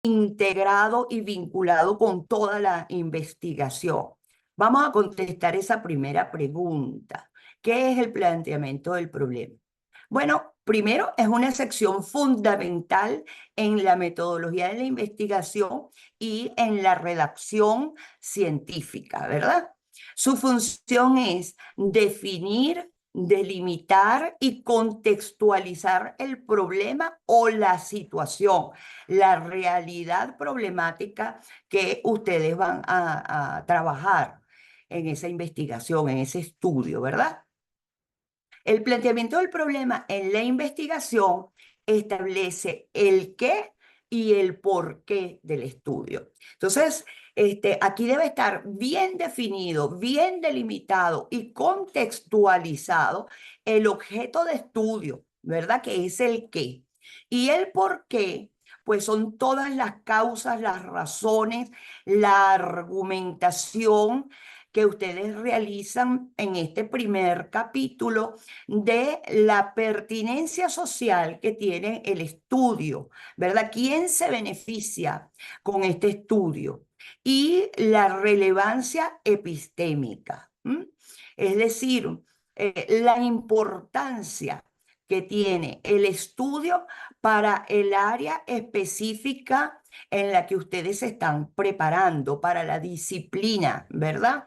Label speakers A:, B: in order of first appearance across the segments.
A: integrado y vinculado con toda la investigación. Vamos a contestar esa primera pregunta. ¿Qué es el planteamiento del problema? Bueno, primero es una sección fundamental en la metodología de la investigación y en la redacción científica, ¿verdad? Su función es definir, delimitar y contextualizar el problema o la situación, la realidad problemática que ustedes van a trabajar en esa investigación, en ese estudio, ¿verdad? El planteamiento del problema en la investigación establece el qué y el por qué del estudio. Entonces, aquí debe estar bien definido, bien delimitado y contextualizado el objeto de estudio, ¿verdad? Que es el qué. Y el por qué, pues son todas las causas, las razones, la argumentación que ustedes realizan en este primer capítulo de la pertinencia social que tiene el estudio, ¿verdad? ¿Quién se beneficia con este estudio? Y la relevancia epistémica. Es decir, la importancia que tiene el estudio para el área específica en la que ustedes se están preparando, para la disciplina, ¿verdad?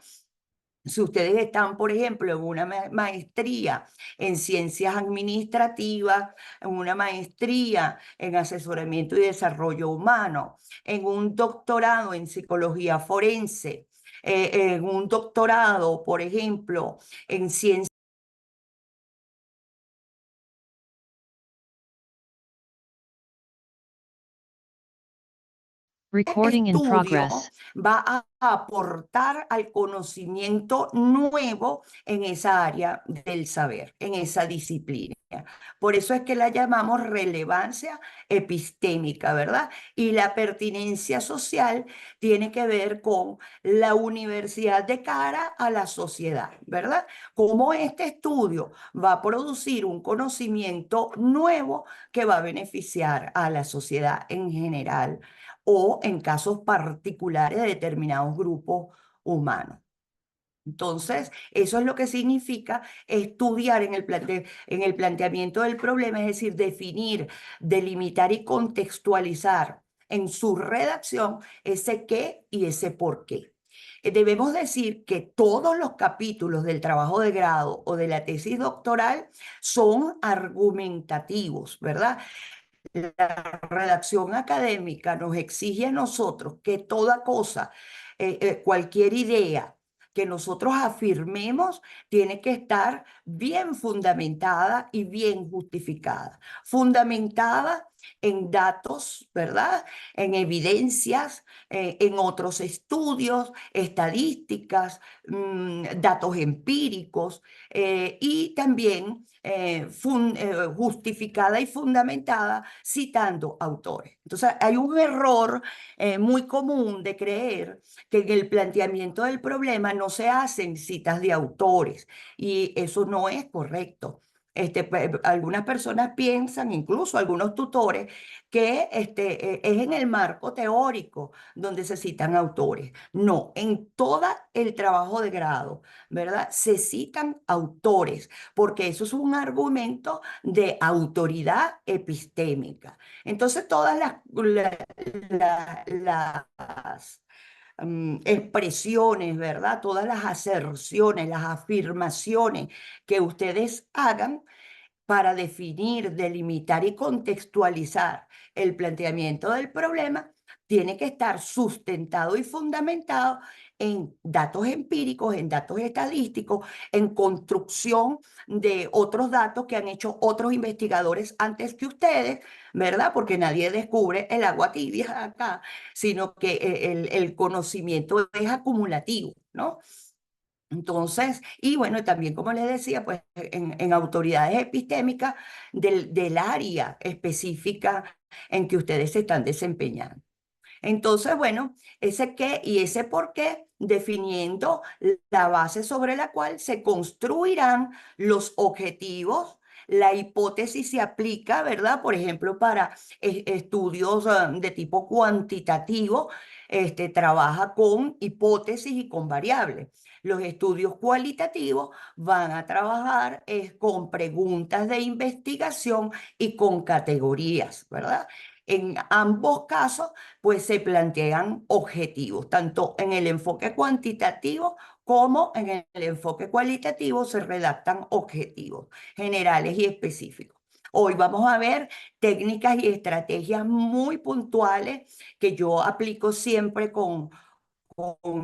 A: Si ustedes están, por ejemplo, en una maestría en ciencias administrativas, en una maestría en asesoramiento y desarrollo humano, en un doctorado en psicología forense, en un doctorado, por ejemplo, en ciencias,
B: Recording in
A: estudio
B: progress.
A: va a aportar al conocimiento nuevo en esa área del saber, en esa disciplina. Por eso es que la llamamos relevancia epistémica, ¿verdad? Y la pertinencia social tiene que ver con la universidad de cara a la sociedad, ¿verdad? Cómo este estudio va a producir un conocimiento nuevo que va a beneficiar a la sociedad en general o en casos particulares de determinados grupos humanos. Entonces, eso es lo que significa estudiar en el planteamiento del problema, es decir, definir, delimitar y contextualizar en su redacción ese qué y ese por qué. Debemos decir que todos los capítulos del trabajo de grado o de la tesis doctoral son argumentativos, ¿verdad? La redacción académica nos exige a nosotros que toda cosa, cualquier idea que nosotros afirmemos, tiene que estar bien fundamentada y bien justificada. Fundamentada en datos, ¿verdad? En evidencias, en otros estudios, estadísticas, datos empíricos y también justificada y fundamentada citando autores. Entonces, hay un error muy común de creer que en el planteamiento del problema no se hacen citas de autores y eso no es correcto. Algunas personas piensan, incluso algunos tutores, que es en el marco teórico donde se citan autores. No, en todo el trabajo de grado, ¿verdad? Se citan autores porque eso es un argumento de autoridad epistémica. Entonces, todas las expresiones, ¿verdad? Todas las aserciones, las afirmaciones que ustedes hagan para definir, delimitar y contextualizar el planteamiento del problema, tiene que estar sustentado y fundamentado en datos empíricos, en datos estadísticos, en construcción de otros datos que han hecho otros investigadores antes que ustedes, ¿verdad? Porque nadie descubre el agua tibia acá, sino que el conocimiento es acumulativo, ¿no? Entonces, y bueno, también como les decía, pues en autoridades epistémicas del área específica en que ustedes se están desempeñando. Entonces, bueno, ese qué y ese por qué, definiendo la base sobre la cual se construirán los objetivos, la hipótesis se aplica, ¿verdad? Por ejemplo, para estudios de tipo cuantitativo, trabaja con hipótesis y con variables. Los estudios cualitativos van a trabajar con preguntas de investigación y con categorías, ¿verdad? En ambos casos, pues se plantean objetivos, tanto en el enfoque cuantitativo como en el enfoque cualitativo se redactan objetivos generales y específicos. Hoy vamos a ver técnicas y estrategias muy puntuales que yo aplico siempre con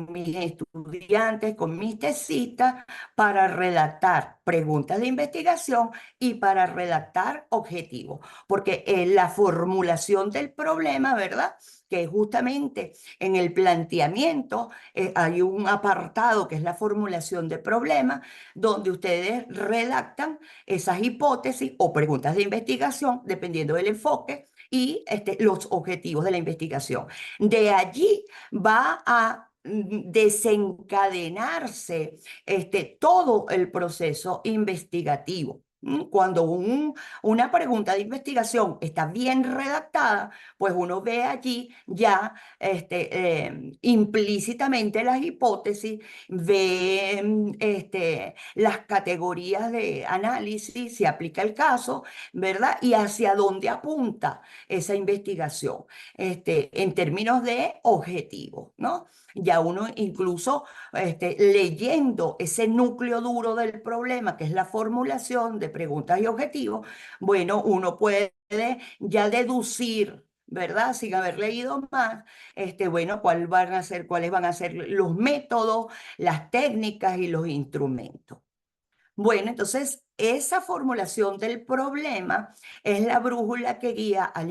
A: mis estudiantes, con mis tesistas, para redactar preguntas de investigación y para redactar objetivos. Porque la formulación del problema, ¿verdad? Que justamente en el planteamiento hay un apartado que es la formulación de problemas, donde ustedes redactan esas hipótesis o preguntas de investigación, dependiendo del enfoque, y los objetivos de la investigación. De allí va a desencadenarse todo el proceso investigativo. Cuando una pregunta de investigación está bien redactada, pues uno ve allí ya implícitamente las hipótesis, ve las categorías de análisis, se aplica el caso, ¿verdad? Y hacia dónde apunta esa investigación, en términos de objetivos, ¿no? Ya uno incluso leyendo ese núcleo duro del problema, que es la formulación de preguntas y objetivos, bueno, uno puede ya deducir, ¿verdad? Sin haber leído más, bueno, cuáles van a ser los métodos, las técnicas y los instrumentos. Bueno, entonces esa formulación del problema es la brújula que guía al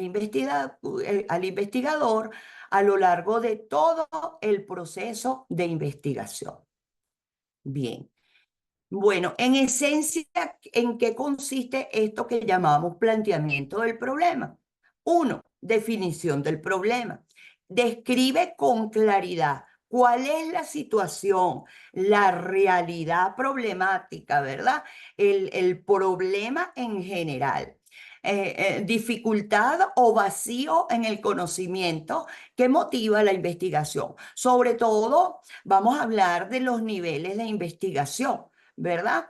A: investigador a lo largo de todo el proceso de investigación. Bien, bueno, en esencia, ¿en qué consiste esto que llamamos planteamiento del problema? Uno, definición del problema. Describe con claridad cuál es la situación, la realidad problemática, ¿verdad? El problema en general. Dificultad o vacío en el conocimiento que motiva la investigación. Sobre todo, vamos a hablar de los niveles de investigación, ¿verdad?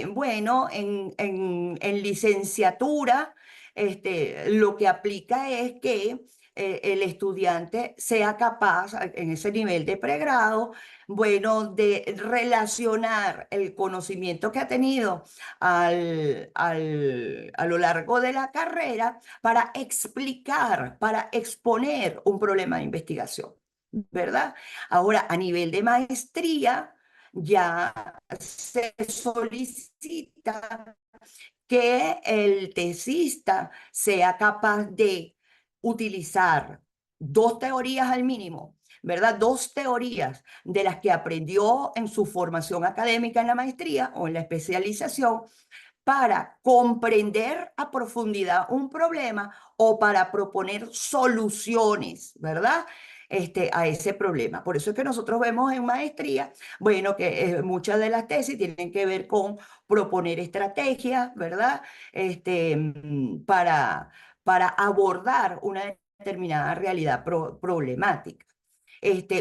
A: Bueno, en licenciatura, lo que aplica es que el estudiante sea capaz, en ese nivel de pregrado, bueno, de relacionar el conocimiento que ha tenido a lo largo de la carrera para explicar, para exponer un problema de investigación, ¿verdad? Ahora, a nivel de maestría, ya se solicita que el tesista sea capaz de utilizar dos teorías al mínimo, ¿verdad? Dos teorías de las que aprendió en su formación académica en la maestría o en la especialización para comprender a profundidad un problema o para proponer soluciones, ¿verdad? A ese problema. Por eso es que nosotros vemos en maestría, bueno, que muchas de las tesis tienen que ver con proponer estrategias, ¿verdad? Para abordar una determinada realidad problemática.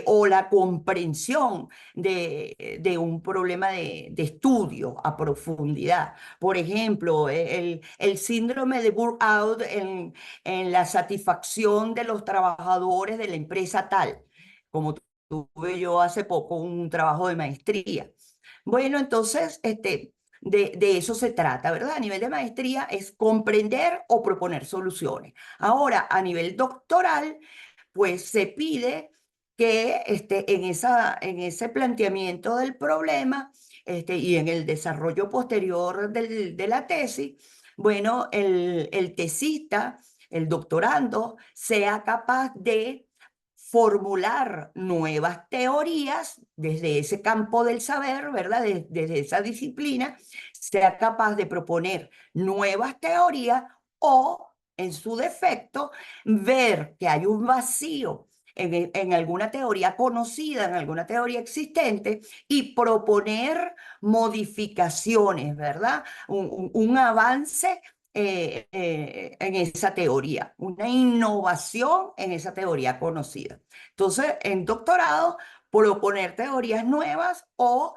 A: O la comprensión de un problema de estudio a profundidad. Por ejemplo, el síndrome de burnout en la satisfacción de los trabajadores de la empresa tal, como tuve yo hace poco un trabajo de maestría. Bueno, entonces, de eso se trata, ¿verdad? A nivel de maestría es comprender o proponer soluciones. Ahora, a nivel doctoral, pues se pide que en ese planteamiento del problema y en el desarrollo posterior de la tesis, bueno, el tesista, el doctorando, sea capaz de formular nuevas teorías desde ese campo del saber, ¿verdad? Desde esa disciplina, sea capaz de proponer nuevas teorías o, en su defecto, ver que hay un vacío en alguna teoría conocida, en alguna teoría existente, y proponer modificaciones, ¿verdad? Un avance en esa teoría, una innovación en esa teoría conocida. Entonces, en doctorado, proponer teorías nuevas o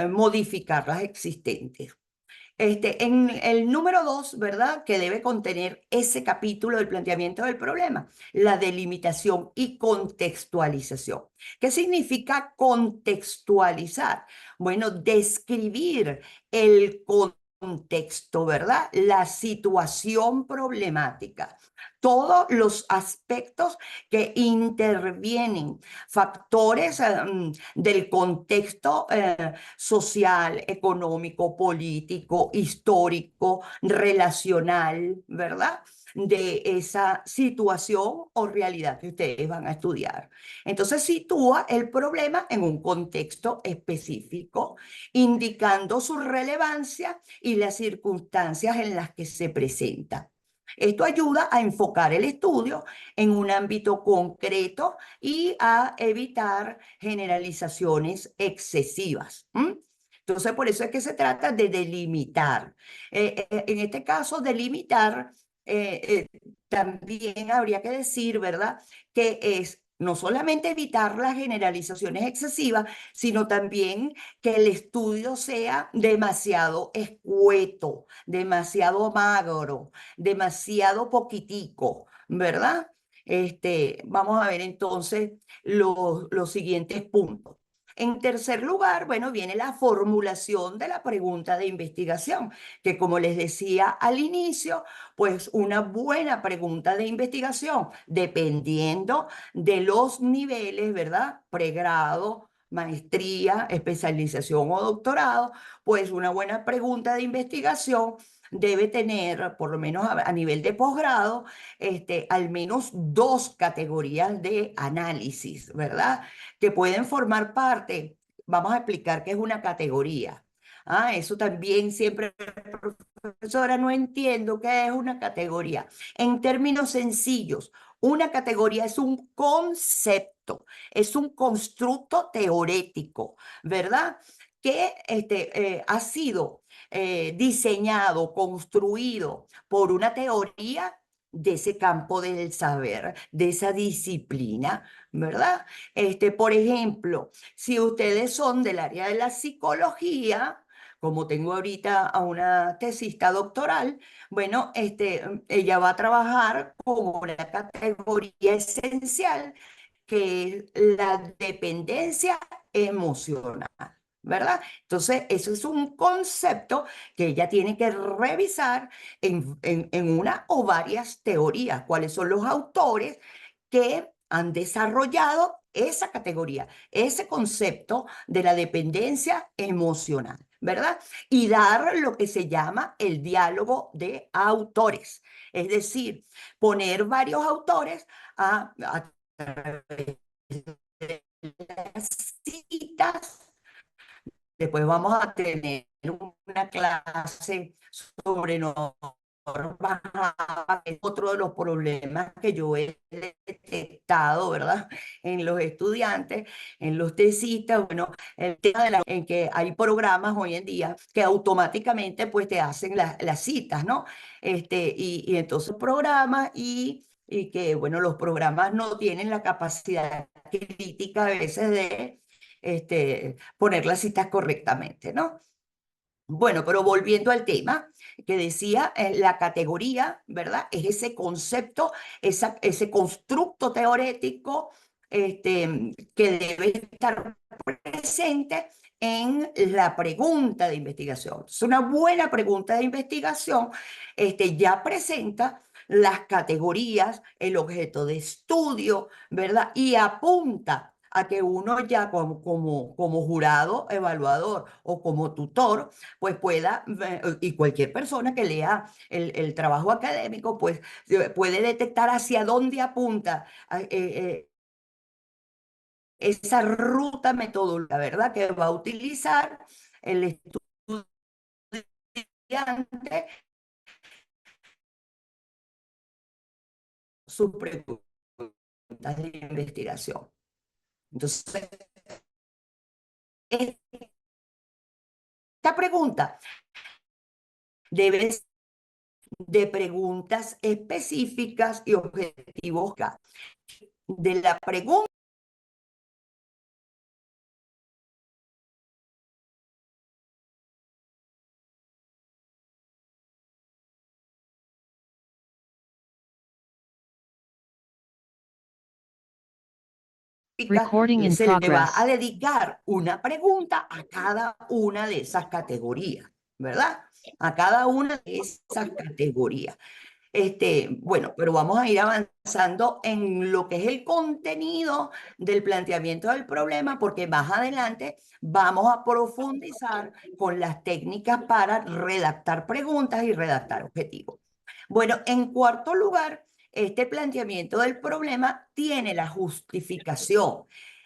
A: modificar las existentes. En el número dos, ¿verdad? Que debe contener ese capítulo del planteamiento del problema, la delimitación y contextualización. ¿Qué significa contextualizar? Bueno, describir el contexto, ¿verdad? La situación problemática, todos los aspectos que intervienen, factores del contexto social, económico, político, histórico, relacional, ¿verdad? De esa situación o realidad que ustedes van a estudiar. Entonces sitúa el problema en un contexto específico, indicando su relevancia y las circunstancias en las que se presenta. Esto ayuda a enfocar el estudio en un ámbito concreto y a evitar generalizaciones excesivas. Entonces, por eso es que se trata de delimitar. En este caso, delimitar, también habría que decir, ¿verdad?, que es no solamente evitar las generalizaciones excesivas, sino también que el estudio sea demasiado escueto, demasiado magro, demasiado poquitico, ¿verdad? Vamos a ver entonces los siguientes puntos. En tercer lugar, bueno, viene la formulación de la pregunta de investigación, que como les decía al inicio, pues una buena pregunta de investigación, dependiendo de los niveles, ¿verdad? Pregrado, maestría, especialización o doctorado, pues una buena pregunta de investigación debe tener, por lo menos a nivel de posgrado, al menos dos categorías de análisis, ¿verdad? Que pueden formar parte. Vamos a explicar qué es una categoría. Ah, eso también siempre, profesora, no entiendo qué es una categoría. En términos sencillos, una categoría es un concepto, es un constructo teorético, ¿verdad? Que ha sido diseñado, construido por una teoría de ese campo del saber, de esa disciplina, ¿verdad? Por ejemplo, si ustedes son del área de la psicología, como tengo ahorita a una tesista doctoral, bueno, ella va a trabajar con una categoría esencial que es la dependencia emocional, ¿verdad? Entonces, eso es un concepto que ella tiene que revisar en una o varias teorías, cuáles son los autores que han desarrollado esa categoría, ese concepto de la dependencia emocional, ¿verdad? Y dar lo que se llama el diálogo de autores, es decir, poner varios autores a través de las citas. Después vamos a tener una clase sobre normas, es otro de los problemas que yo he detectado, ¿verdad? En los estudiantes, en los tesistas, bueno, el tema en que hay programas hoy en día que automáticamente pues te hacen las citas, ¿no? Y entonces programas y que, bueno, los programas no tienen la capacidad crítica a veces de poner las citas correctamente, ¿no? Bueno, pero volviendo al tema que decía, la categoría, ¿verdad? Es ese concepto, ese constructo teorético que debe estar presente en la pregunta de investigación. Es una buena pregunta de investigación, ya presenta las categorías, el objeto de estudio, ¿verdad? Y apunta a que uno ya como jurado evaluador o como tutor, pues pueda, y cualquier persona que lea el trabajo académico, pues puede detectar hacia dónde apunta esa ruta metodológica, ¿verdad? Que va a utilizar el estudiante su pregunta. preguntas de investigación. Entonces, esta pregunta debe ser de preguntas específicas y objetivos. De la pregunta
B: Recording in
A: se le va a
B: progress.
A: dedicar una pregunta a cada una de esas categorías, ¿verdad? A cada una de esas categorías. Bueno, pero vamos a ir avanzando en lo que es el contenido del planteamiento del problema, porque más adelante vamos a profundizar con las técnicas para redactar preguntas y redactar objetivos. Bueno, en cuarto lugar, este planteamiento del problema tiene la justificación.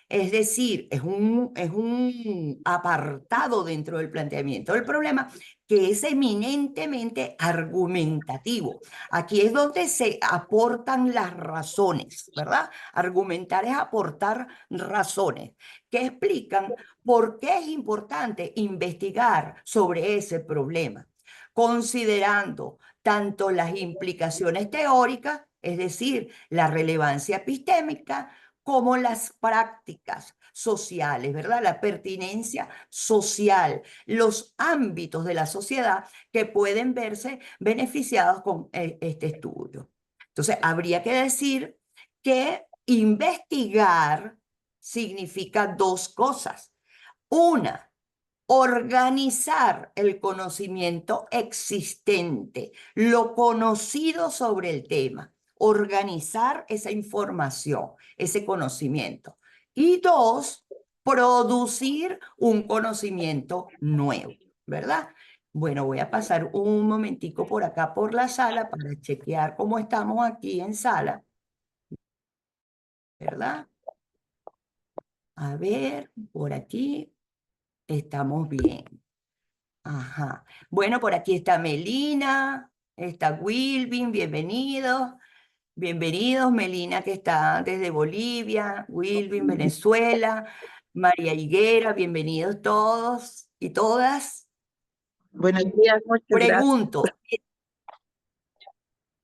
A: Es decir, es un apartado dentro del planteamiento del problema que es eminentemente argumentativo. Aquí es donde se aportan las razones, ¿verdad? Argumentar es aportar razones que explican por qué es importante investigar sobre ese problema, considerando tanto las implicaciones teóricas, es decir, la relevancia epistémica, como las prácticas sociales, ¿verdad? La pertinencia social, los ámbitos de la sociedad que pueden verse beneficiados con este estudio. Entonces, habría que decir que investigar significa dos cosas. Una, organizar el conocimiento existente, lo conocido sobre el tema, organizar esa información, ese conocimiento. Y dos, producir un conocimiento nuevo, ¿verdad? Bueno, voy a pasar un momentico por acá por la sala para chequear cómo estamos aquí en sala, ¿verdad? A ver, por aquí estamos bien. Ajá. Bueno, por aquí está Melina, está Wilvin, bienvenidos. Bienvenidos, Melina, que está desde Bolivia, Wilvin, Venezuela, María Higuera, bienvenidos todos y todas.
C: Buenos días, muchas gracias.
A: Pregunto,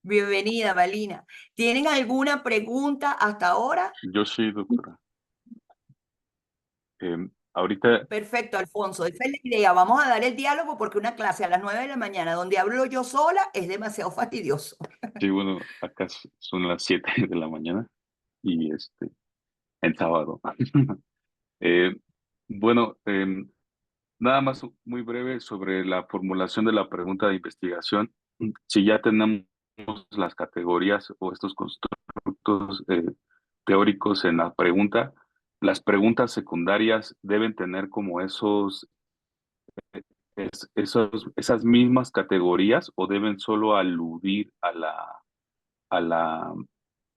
A: bienvenida, Melina. ¿Tienen alguna pregunta hasta ahora?
D: Yo sí, doctora. Ahorita,
A: Perfecto, Alfonso, esa es la idea. Vamos a dar el diálogo porque una clase a las 9 de la mañana donde hablo yo sola es demasiado fastidioso.
D: sí, bueno, acá son las 7 de la mañana y el sábado. Eh, bueno, nada más muy breve sobre la formulación de la pregunta de investigación. Si ya tenemos las categorías o estos constructos teóricos en la pregunta, las preguntas secundarias deben tener como esas mismas categorías o deben solo aludir a la, a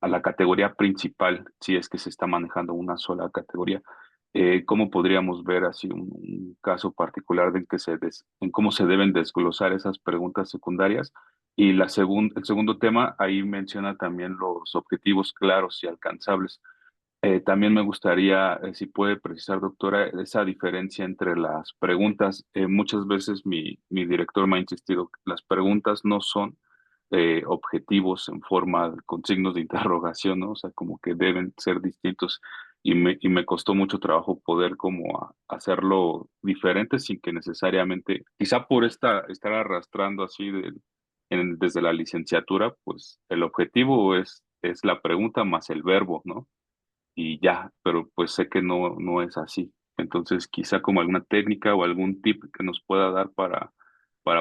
D: la categoría principal si es que se está manejando una sola categoría. ¿Cómo podríamos ver así un caso particular en cómo se deben desglosar esas preguntas secundarias? Y el segundo tema, ahí menciona también los objetivos claros y alcanzables. También me gustaría, si puede precisar, doctora, esa diferencia entre las preguntas. Muchas veces mi director me ha insistido que las preguntas no son objetivos en forma con signos de interrogación, ¿no? O sea, como que deben ser distintos. Y me costó mucho trabajo poder como hacerlo diferente sin que necesariamente, quizá por estar arrastrando así desde la licenciatura, pues el objetivo es la pregunta más el verbo, ¿no? Y ya, pero pues sé que no es así. Entonces, quizá como alguna técnica o algún tip que nos pueda dar para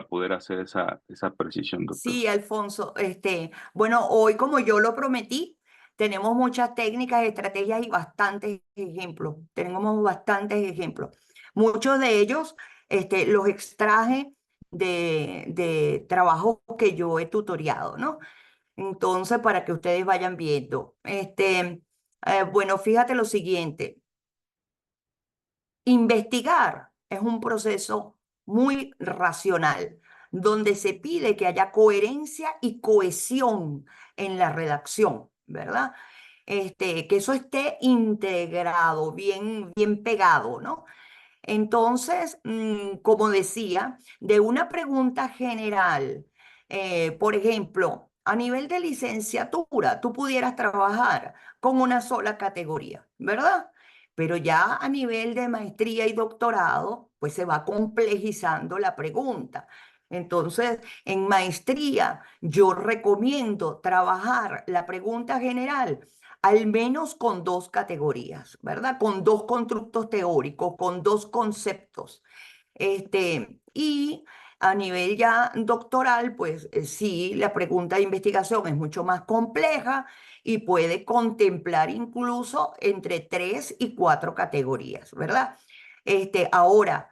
D: poder hacer esa precisión, doctor.
A: Sí, Alfonso, bueno, hoy como yo lo prometí, tenemos muchas técnicas, estrategias y bastantes ejemplos. Tenemos bastantes ejemplos. Muchos de ellos, los extraje de trabajos que yo he tutoriado, ¿no? Entonces, para que ustedes vayan viendo. Bueno, fíjate lo siguiente. Investigar es un proceso muy racional, donde se pide que haya coherencia y cohesión en la redacción, ¿verdad? que eso esté integrado, bien pegado, ¿no? Entonces, como decía, de una pregunta general, por ejemplo, a nivel de licenciatura, tú pudieras trabajar con una sola categoría, ¿verdad? Pero ya a nivel de maestría y doctorado, pues se va complejizando la pregunta. Entonces, en maestría, yo recomiendo trabajar la pregunta general al menos con dos categorías, ¿verdad? Con dos constructos teóricos, con dos conceptos. Y a nivel ya doctoral, pues sí, la pregunta de investigación es mucho más compleja y puede contemplar incluso entre 3 y 4 categorías, ¿verdad? Ahora,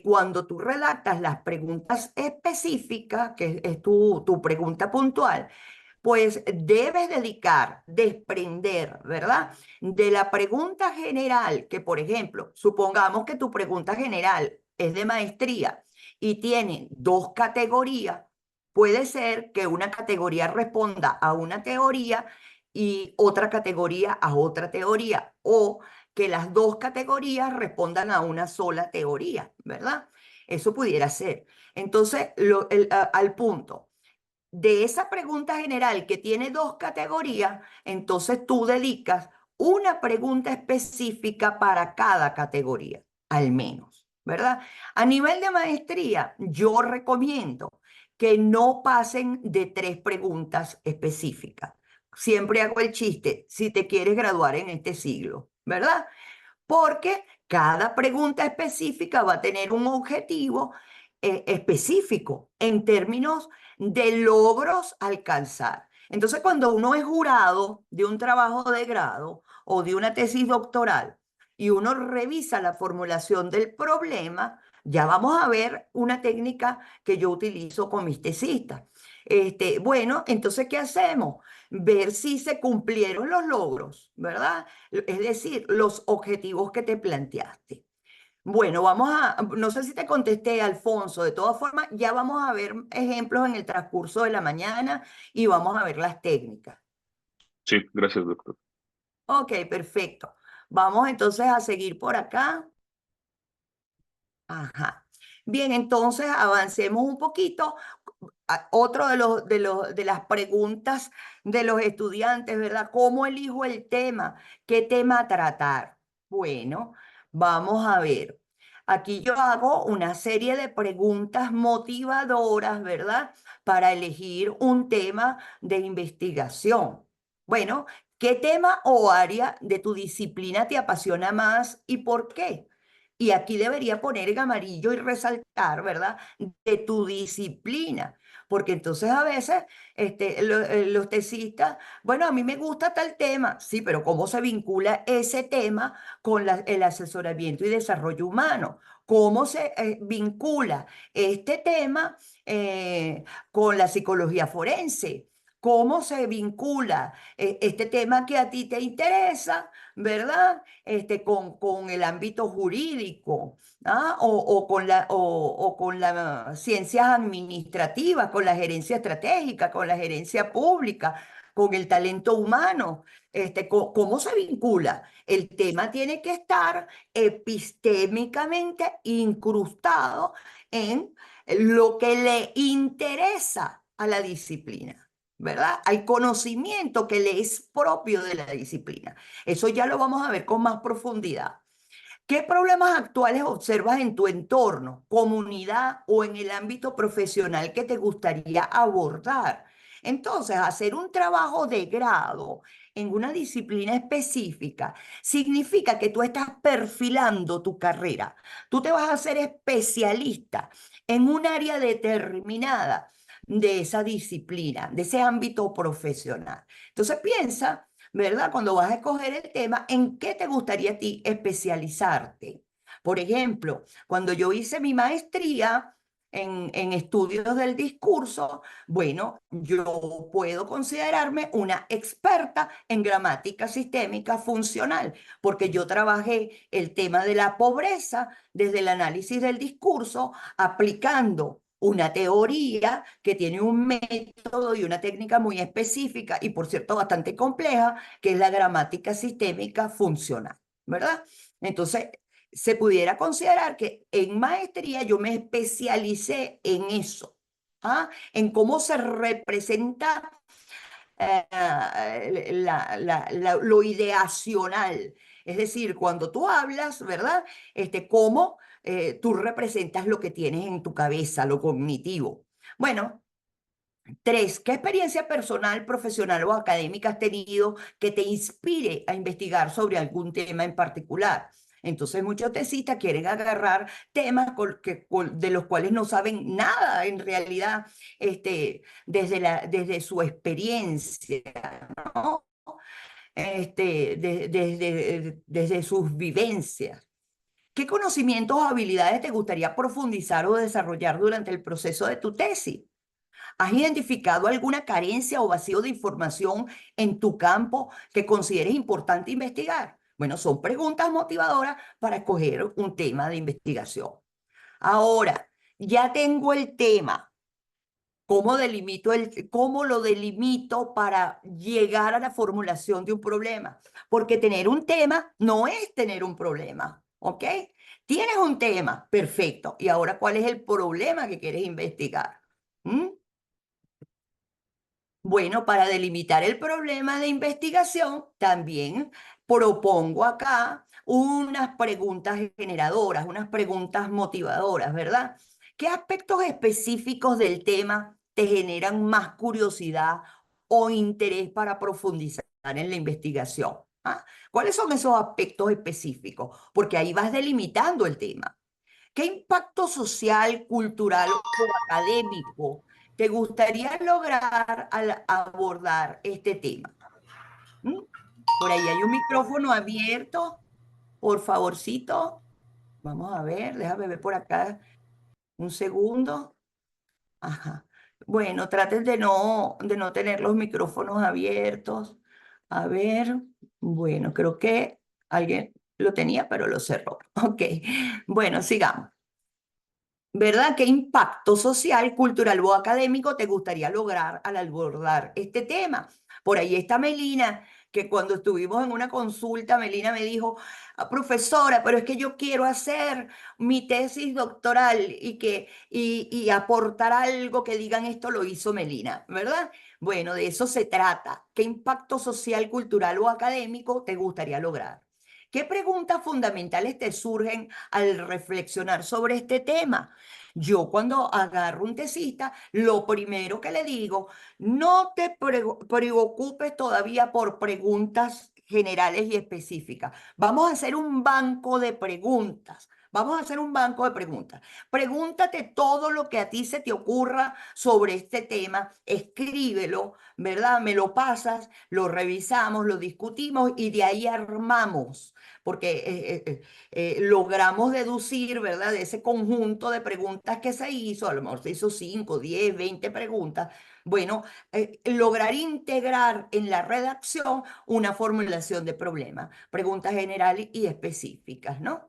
A: cuando tú redactas las preguntas específicas, que es tu pregunta puntual, pues debes desprender, ¿verdad? De la pregunta general, que por ejemplo, supongamos que tu pregunta general es de maestría y tiene 2 categorías, puede ser que una categoría responda a una teoría y otra categoría a otra teoría, o que las 2 categorías respondan a una sola teoría, ¿verdad? Eso pudiera ser. Entonces, al punto de esa pregunta general que tiene 2 categorías, entonces tú dedicas una pregunta específica para cada categoría, al menos, ¿verdad? A nivel de maestría, yo recomiendo que no pasen de 3 preguntas específicas. Siempre hago el chiste, si te quieres graduar en este siglo, ¿verdad? Porque cada pregunta específica va a tener un objetivo específico en términos de logros a alcanzar. Entonces, cuando uno es jurado de un trabajo de grado o de una tesis doctoral y uno revisa la formulación del problema, ya vamos a ver una técnica que yo utilizo con mis tesistas. Bueno, entonces, ¿qué hacemos? Ver si se cumplieron los logros, ¿verdad? Es decir, los objetivos que te planteaste. Bueno, no sé si te contesté, Alfonso, de todas formas, ya vamos a ver ejemplos en el transcurso de la mañana y vamos a ver las técnicas.
D: Sí, gracias, doctor.
A: Ok, perfecto. Vamos entonces a seguir por acá. Ajá. Bien, entonces avancemos un poquito. Otro de las preguntas de los estudiantes, ¿verdad? ¿Cómo elijo el tema? ¿Qué tema tratar? Bueno, vamos a ver. Aquí yo hago una serie de preguntas motivadoras, ¿verdad? Para elegir un tema de investigación. Bueno, ¿qué tema o área de tu disciplina te apasiona más y por qué? Y aquí debería poner en amarillo y resaltar, ¿verdad? De tu disciplina. Porque entonces a veces los tesistas, bueno, a mí me gusta tal tema, sí, pero ¿cómo se vincula ese tema con el asesoramiento y desarrollo humano? ¿Cómo se vincula este tema con la psicología forense? ¿Cómo se vincula este tema que a ti te interesa, ¿verdad? Con el ámbito jurídico, ¿ah? O con las ciencias administrativas, con la gerencia estratégica, con la gerencia pública, con el talento humano. ¿Cómo se vincula? El tema tiene que estar epistémicamente incrustado en lo que le interesa a la disciplina, ¿verdad? Hay conocimiento que le es propio de la disciplina. Eso ya lo vamos a ver con más profundidad. ¿Qué problemas actuales observas en tu entorno, comunidad o en el ámbito profesional que te gustaría abordar? Entonces, hacer un trabajo de grado en una disciplina específica significa que tú estás perfilando tu carrera. Tú te vas a hacer especialista en un área determinada de esa disciplina, de ese ámbito profesional. Entonces, piensa, ¿verdad? Cuando vas a escoger el tema, ¿en qué te gustaría a ti especializarte? Por ejemplo, cuando yo hice mi maestría en estudios del discurso, bueno, yo puedo considerarme una experta en gramática sistémica funcional, porque yo trabajé el tema de la pobreza desde el análisis del discurso, aplicando una teoría que tiene un método y una técnica muy específica y, por cierto, bastante compleja, que es la gramática sistémica funcional, ¿verdad? Entonces, se pudiera considerar que en maestría yo me especialicé en eso, ¿ah? En cómo se representa lo ideacional. Es decir, cuando tú hablas, ¿verdad? Cómo tú representas lo que tienes en tu cabeza, lo cognitivo. Bueno, 3, ¿qué experiencia personal, profesional o académica has tenido que te inspire a investigar sobre algún tema en particular? Entonces muchos tesistas quieren agarrar temas de los cuales no saben nada en realidad, desde su experiencia, ¿no? Desde sus vivencias. ¿Qué conocimientos o habilidades te gustaría profundizar o desarrollar durante el proceso de tu tesis? ¿Has identificado alguna carencia o vacío de información en tu campo que consideres importante investigar? Bueno, son preguntas motivadoras para escoger un tema de investigación. Ahora, ya tengo el tema. ¿Cómo lo delimito para llegar a la formulación de un problema? Porque tener un tema no es tener un problema, ¿ok? Tienes un tema, perfecto. ¿Y ahora cuál es el problema que quieres investigar? ¿Mm? Bueno, para delimitar el problema de investigación, también propongo acá unas preguntas generadoras, unas preguntas motivadoras, ¿verdad? ¿Qué aspectos específicos del tema te generan más curiosidad o interés para profundizar en la investigación? ¿Ah? ¿Cuáles son esos aspectos específicos? Porque ahí vas delimitando el tema. ¿Qué impacto social, cultural o académico te gustaría lograr al abordar este tema? ¿Mm? Por ahí hay un micrófono abierto. Por favorcito. Vamos a ver, déjame ver por acá un segundo. Ajá. Bueno, traten de no tener los micrófonos abiertos. A ver, bueno, creo que alguien lo tenía, pero lo cerró. Ok, bueno, sigamos. ¿Verdad? ¿Qué impacto social, cultural o académico te gustaría lograr al abordar este tema? Por ahí está Melina, que cuando estuvimos en una consulta, Melina me dijo: "Ah, profesora, pero es que yo quiero hacer mi tesis doctoral y aportar algo que digan esto lo hizo Melina, ¿verdad?" Bueno, de eso se trata. ¿Qué impacto social, cultural o académico te gustaría lograr? ¿Qué preguntas fundamentales te surgen al reflexionar sobre este tema? Yo cuando agarro un tesista, lo primero que le digo, no te preocupes todavía por preguntas generales y específicas. Vamos a hacer un banco de preguntas. Vamos a hacer un banco de preguntas. Pregúntate todo lo que a ti se te ocurra sobre este tema, escríbelo, ¿verdad? Me lo pasas, lo revisamos, lo discutimos y de ahí armamos, porque logramos deducir, ¿verdad? De ese conjunto de preguntas que se hizo, a lo mejor se hizo 5, 10, 20 preguntas. Bueno, lograr integrar en la redacción una formulación de problema, preguntas generales y específicas, ¿no?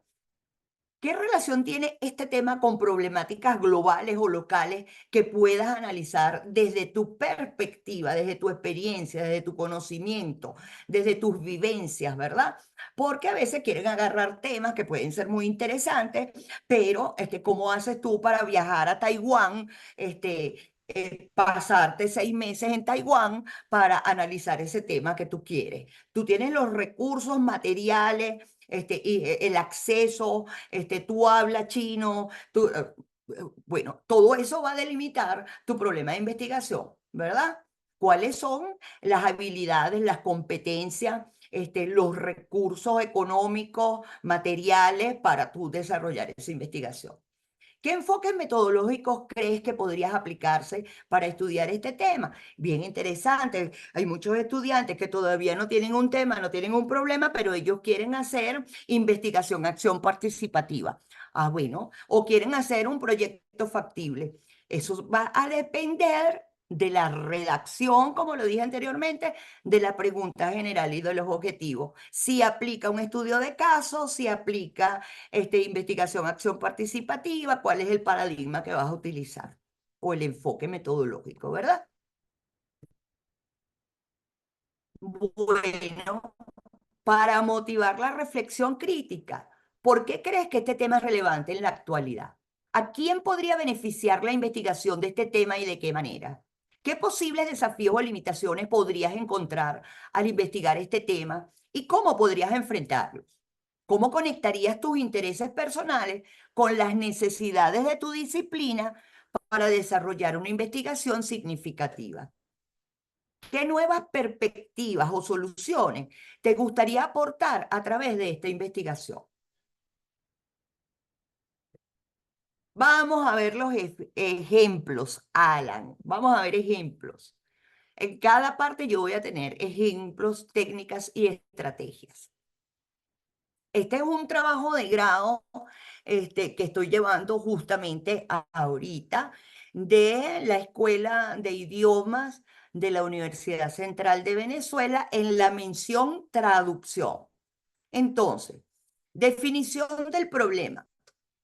A: ¿Qué relación tiene este tema con problemáticas globales o locales que puedas analizar desde tu perspectiva, desde tu experiencia, desde tu conocimiento, desde tus vivencias, ¿verdad? Porque a veces quieren agarrar temas que pueden ser muy interesantes, pero ¿cómo haces tú para viajar a Taiwán? Pasarte 6 meses en Taiwán para analizar ese tema que tú quieres. Tú tienes los recursos materiales, y el acceso, tú hablas chino, bueno, todo eso va a delimitar tu problema de investigación, ¿verdad? ¿Cuáles son las habilidades, las competencias, los recursos económicos, materiales para tú desarrollar esa investigación? ¿Qué enfoques metodológicos crees que podrías aplicarse para estudiar este tema? Bien interesante. Hay muchos estudiantes que todavía no tienen un tema, no tienen un problema, pero ellos quieren hacer investigación, acción participativa. Ah, bueno, o quieren hacer un proyecto factible. Eso va a depender de la redacción, como lo dije anteriormente, de la pregunta general y de los objetivos. Si aplica un estudio de caso, si aplica investigación, acción participativa, cuál es el paradigma que vas a utilizar. o el enfoque metodológico, ¿verdad? Bueno, para motivar la reflexión crítica, ¿por qué crees que este tema es relevante en la actualidad? ¿A quién podría beneficiar la investigación de este tema y de qué manera? ¿Qué posibles desafíos o limitaciones podrías encontrar al investigar este tema y cómo podrías enfrentarlos? ¿Cómo conectarías tus intereses personales con las necesidades de tu disciplina para desarrollar una investigación significativa? ¿Qué nuevas perspectivas o soluciones te gustaría aportar a través de esta investigación? Vamos a ver los ejemplos, Alan. Vamos a ver ejemplos. En cada parte yo voy a tener ejemplos, técnicas y estrategias. Este es un trabajo de grado que estoy llevando justamente ahorita de la Escuela de Idiomas de la Universidad Central de Venezuela en la mención traducción. Entonces, definición del problema.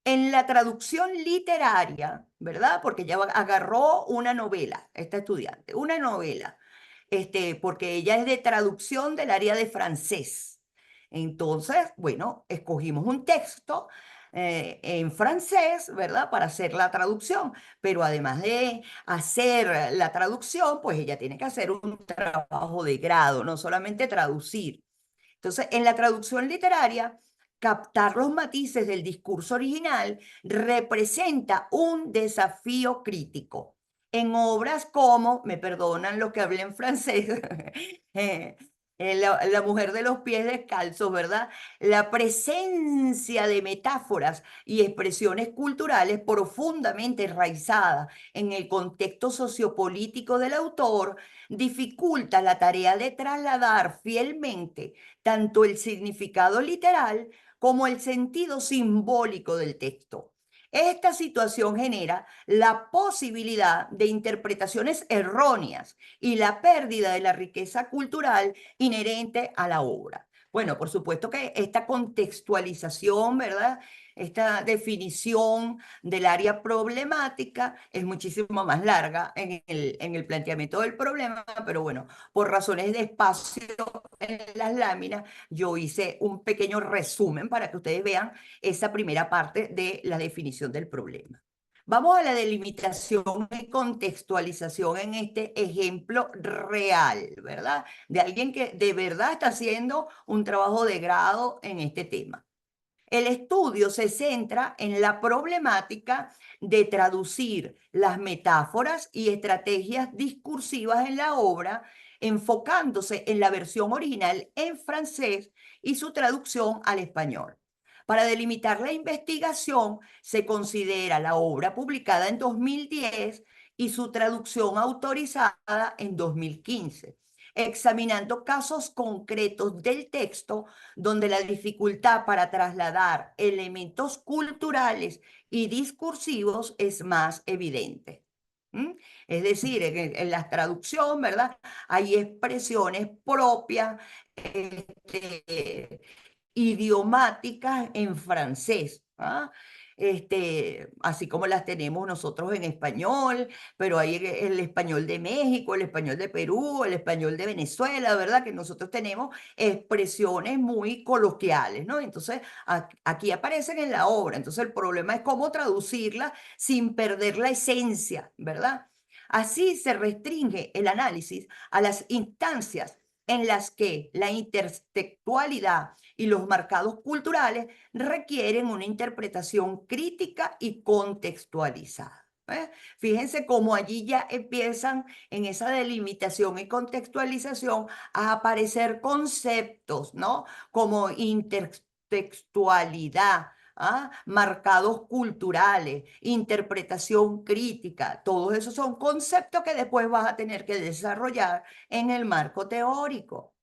A: En la traducción literaria, ¿verdad? Porque ella agarró una novela, esta estudiante, una novela, porque ella es de traducción del área de francés. Entonces, bueno, escogimos un texto en francés, ¿verdad? Para hacer la traducción, pero además de hacer la traducción, pues ella tiene que hacer un trabajo de grado, no solamente traducir. Entonces, en la traducción literaria, captar los matices del discurso original representa un desafío crítico. En obras como, me perdonan los que hablen francés, eh, la mujer de los pies descalzos, ¿verdad? La presencia de metáforas y expresiones culturales profundamente enraizadas en el contexto sociopolítico del autor dificulta la tarea de trasladar fielmente tanto el significado literal como el sentido simbólico del texto. Esta situación genera la posibilidad de interpretaciones erróneas y la pérdida de la riqueza cultural inherente a la obra. Bueno, por supuesto que esta contextualización, ¿verdad? Esta definición del área problemática es muchísimo más larga en el planteamiento del problema, pero bueno, por razones de espacio en las láminas, yo hice un pequeño resumen para que ustedes vean esa primera parte de la definición del problema. Vamos a la delimitación y contextualización en este ejemplo real, ¿verdad? De alguien que de verdad está haciendo un trabajo de grado en este tema. El estudio se centra en la problemática de traducir las metáforas y estrategias discursivas en la obra, enfocándose en la versión original en francés y su traducción al español. Para delimitar la investigación, se considera la obra publicada en 2010 y su traducción autorizada en 2015, examinando casos concretos del texto donde la dificultad para trasladar elementos culturales y discursivos es más evidente. ¿Mm? Es decir, en la traducción, ¿verdad? Hay expresiones propias, idiomáticas en francés, ¿ah? Así como las tenemos nosotros en español, pero hay el español de México, el español de Perú, el español de Venezuela, ¿verdad? Que nosotros tenemos expresiones muy coloquiales, ¿no? Entonces, aquí aparecen en la obra. Entonces, el problema es cómo traducirla sin perder la esencia, ¿verdad? Así se restringe el análisis a las instancias en las que la intertextualidad y los marcados culturales requieren una interpretación crítica y contextualizada. Fíjense cómo allí ya empiezan en esa delimitación y contextualización a aparecer conceptos, ¿no? Como intertextualidad, marcados culturales, interpretación crítica, todos esos son conceptos que después vas a tener que desarrollar en el marco teórico.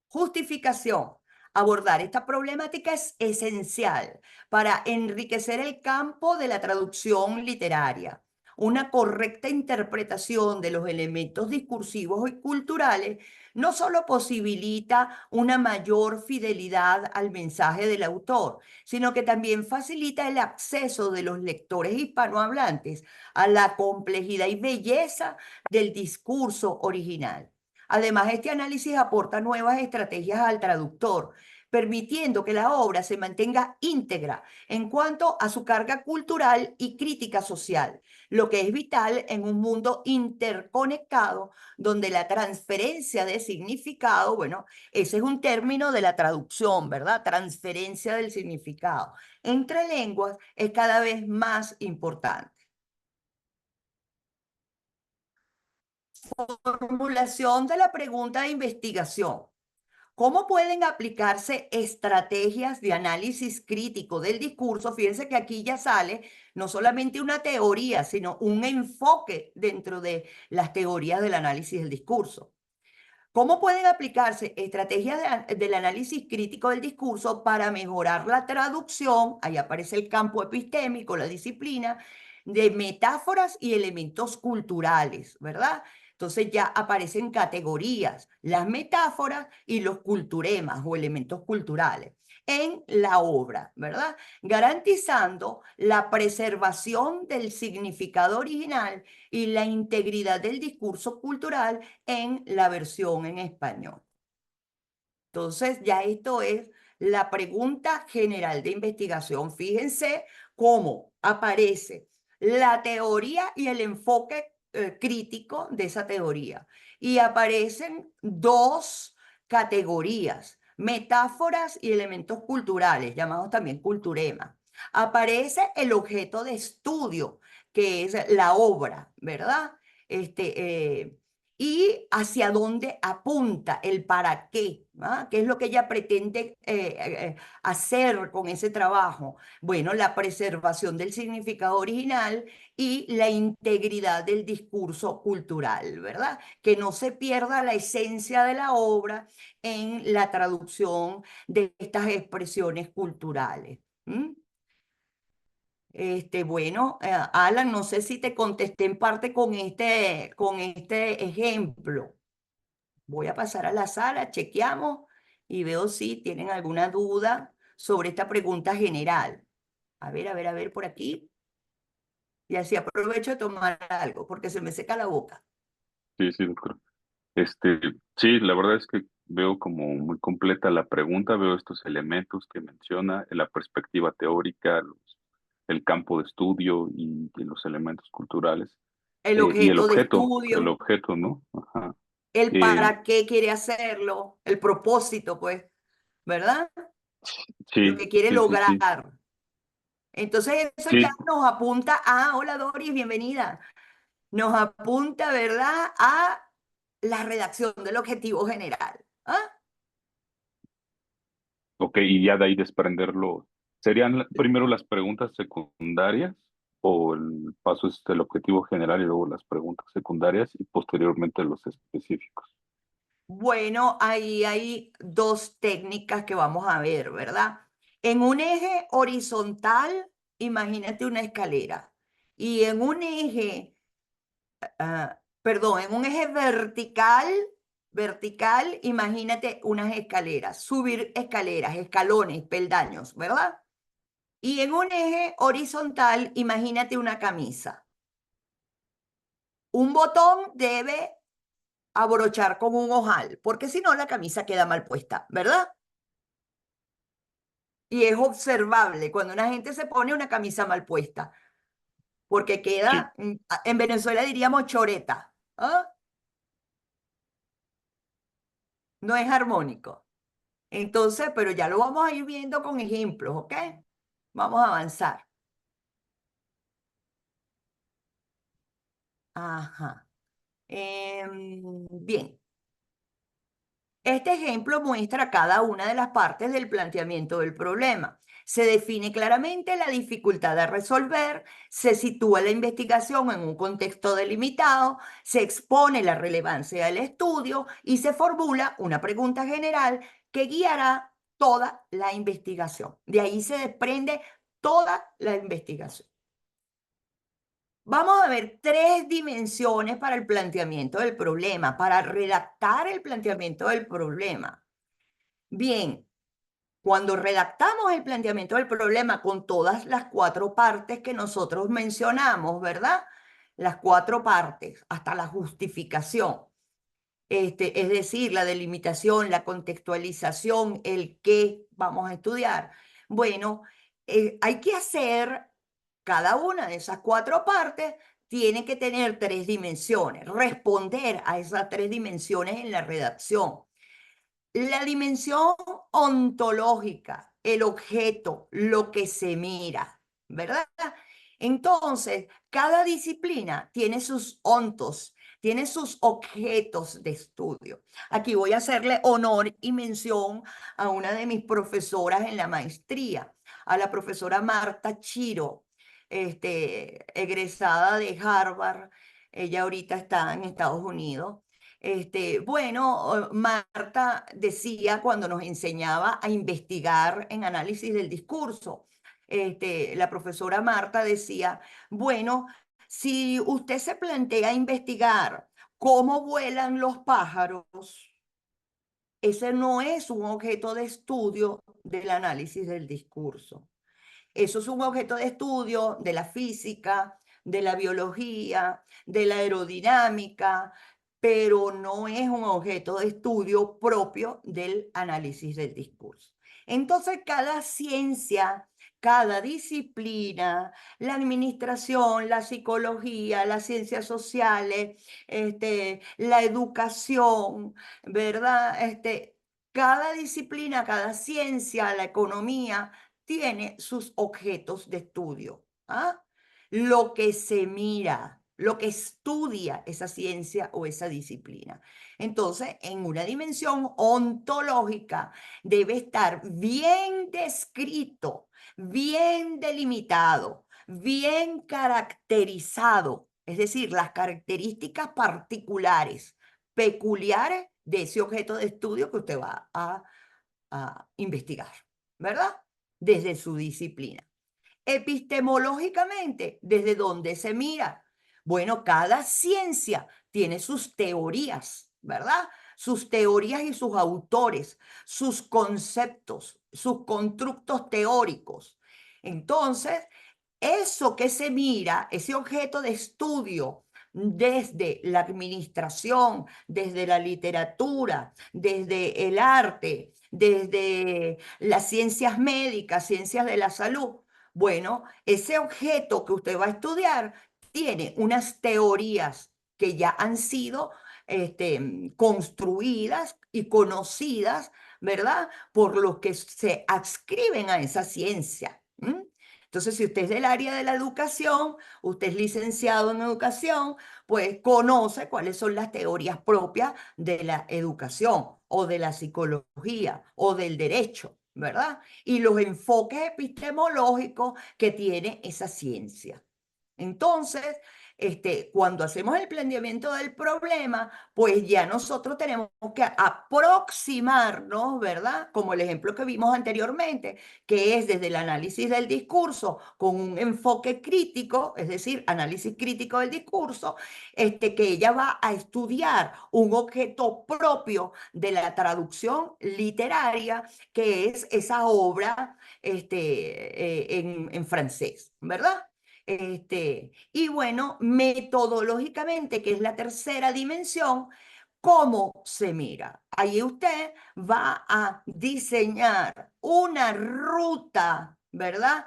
A: Justificación. Abordar esta problemática es esencial para enriquecer el campo de la traducción literaria, una correcta interpretación de los elementos discursivos y culturales no solo posibilita una mayor fidelidad al mensaje del autor, sino que también facilita el acceso de los lectores hispanohablantes a la complejidad y belleza del discurso original. Además, este análisis aporta nuevas estrategias al traductor, permitiendo que la obra se mantenga íntegra en cuanto a su carga cultural y crítica social, lo que es vital en un mundo interconectado donde la transferencia de significado, bueno, ese es un término de la traducción, ¿verdad? Transferencia del significado entre lenguas es cada vez más importante. Formulación de la pregunta de investigación. ¿Cómo pueden aplicarse estrategias de análisis crítico del discurso? Fíjense que aquí ya sale no solamente una teoría, sino un enfoque dentro de las teorías del análisis del discurso. ¿Cómo pueden aplicarse estrategias del análisis crítico del discurso para mejorar la traducción? Ahí aparece el campo epistémico, la disciplina de metáforas y elementos culturales, ¿verdad? Entonces ya aparecen categorías, las metáforas y los culturemas o elementos culturales en la obra, ¿verdad? Garantizando la preservación del significado original y la integridad del discurso cultural en la versión en español. Entonces, ya esto es la pregunta general de investigación. Fíjense cómo aparece la teoría y el enfoque crítico de esa teoría. Y aparecen dos categorías, metáforas y elementos culturales, llamados también culturema. Aparece el objeto de estudio, que es la obra, ¿verdad? Y hacia dónde apunta, el para qué, ¿ah? ¿Qué es lo que ella pretende hacer con ese trabajo? Bueno, la preservación del significado original y la integridad del discurso cultural, ¿verdad? Que no se pierda la esencia de la obra en la traducción de estas expresiones culturales. Bueno, Alan, no sé si te contesté en parte con este ejemplo. Voy a pasar a la sala, chequeamos y veo si tienen alguna duda sobre esta pregunta general. A ver por aquí. Y así aprovecho de tomar algo porque se me seca la boca.
D: Sí, sí, doctor. Este, sí, la verdad es que veo como muy completa la pregunta, veo estos elementos que menciona, la perspectiva teórica, el campo de estudio y los elementos culturales,
A: El
D: y
A: objeto de
D: el
A: estudio,
D: objeto, ¿no? Ajá.
A: el
D: Eh,
A: para qué quiere hacerlo, el propósito, pues, ¿verdad? Lo
D: sí,
A: que quiere
D: sí, sí, sí,
A: lograr. Entonces eso ya
D: sí,
A: nos apunta a, hola Doris, bienvenida, nos apunta, ¿verdad?, a la redacción del objetivo general. ¿Ah?
D: ok, y ya de ahí desprenderlo. ¿Serían primero las preguntas secundarias o el paso es el objetivo general y luego las preguntas secundarias y posteriormente los específicos?
A: Bueno, ahí hay dos técnicas que vamos a ver, ¿verdad? En un eje horizontal, imagínate una escalera. Y en un eje, perdón, en un eje vertical, imagínate unas escaleras, subir escaleras, escalones, peldaños, ¿verdad? Y en un eje horizontal, imagínate una camisa. Un botón debe abrochar con un ojal, porque si no la camisa queda mal puesta, ¿verdad? Y es observable cuando una gente se pone una camisa mal puesta, porque
D: Sí,
A: queda, en Venezuela diríamos choreta, ¿ah? No es armónico. Entonces, pero ya lo vamos a ir viendo con ejemplos, ¿ok? Vamos a avanzar. Ajá. Bien. Este ejemplo muestra cada una de las partes del planteamiento del problema. Se define claramente la dificultad de resolver, se sitúa la investigación en un contexto delimitado, se expone la relevancia del estudio y se formula una pregunta general que guiará toda la investigación. De ahí se desprende toda la investigación. Vamos a ver 3 dimensiones para el planteamiento del problema, para redactar el planteamiento del problema. Bien, cuando redactamos el planteamiento del problema con todas las 4 partes que nosotros mencionamos, ¿verdad? Las 4 partes, hasta la justificación. Es decir, la delimitación, la contextualización, el qué vamos a estudiar. Bueno, hay que hacer cada una de esas 4 partes, tiene que tener 3 dimensiones, responder a esas 3 dimensiones en la redacción. La dimensión ontológica, el objeto, lo que se mira, ¿verdad? Entonces, cada disciplina tiene sus ontos, tiene sus objetos de estudio. Aquí voy a hacerle honor y mención a una de mis profesoras en la maestría, a la profesora Marta Chiro, egresada de Harvard. Ella ahorita está en Estados Unidos. Bueno, Marta decía cuando nos enseñaba a investigar en análisis del discurso, la profesora Marta decía, bueno, si usted se plantea investigar cómo vuelan los pájaros, ese no es un objeto de estudio del análisis del discurso. Eso es un objeto de estudio de la física, de la biología, de la aerodinámica, pero no es un objeto de estudio propio del análisis del discurso. Entonces, cada ciencia, cada disciplina, la administración, la psicología, las ciencias sociales, la educación, ¿verdad? Cada disciplina, cada ciencia, la economía, tiene sus objetos de estudio. ¿Ah? Lo que se mira, lo que estudia esa ciencia o esa disciplina. Entonces, en una dimensión ontológica debe estar bien descrito, bien delimitado, bien caracterizado, es decir, las características particulares, peculiares de ese objeto de estudio que usted va a investigar, ¿verdad? Desde su disciplina. Epistemológicamente, ¿desde dónde se mira? Bueno, cada ciencia tiene sus teorías, ¿verdad? Sus teorías y sus autores, sus conceptos, sus constructos teóricos. Entonces, eso que se mira, ese objeto de estudio desde la administración, desde la literatura, desde el arte, desde las ciencias médicas, ciencias de la salud. Bueno, ese objeto que usted va a estudiar tiene unas teorías que ya han sido construidas y conocidas, ¿verdad? Por los que se adscriben a esa ciencia. Entonces, si usted es del área de la educación, usted es licenciado en educación, pues conoce cuáles son las teorías propias de la educación o de la psicología o del derecho, ¿verdad? Y los enfoques epistemológicos que tiene esa ciencia. Entonces, cuando hacemos el planteamiento del problema, pues ya nosotros tenemos que aproximarnos, ¿verdad? Como el ejemplo que vimos anteriormente, que es desde el análisis del discurso con un enfoque crítico, es decir, análisis crítico del discurso, que ella va a estudiar un objeto propio de la traducción literaria, que es esa obra en francés, ¿verdad? Y bueno, metodológicamente, que es la tercera dimensión, ¿cómo se mira? Ahí usted va a diseñar una ruta, ¿verdad?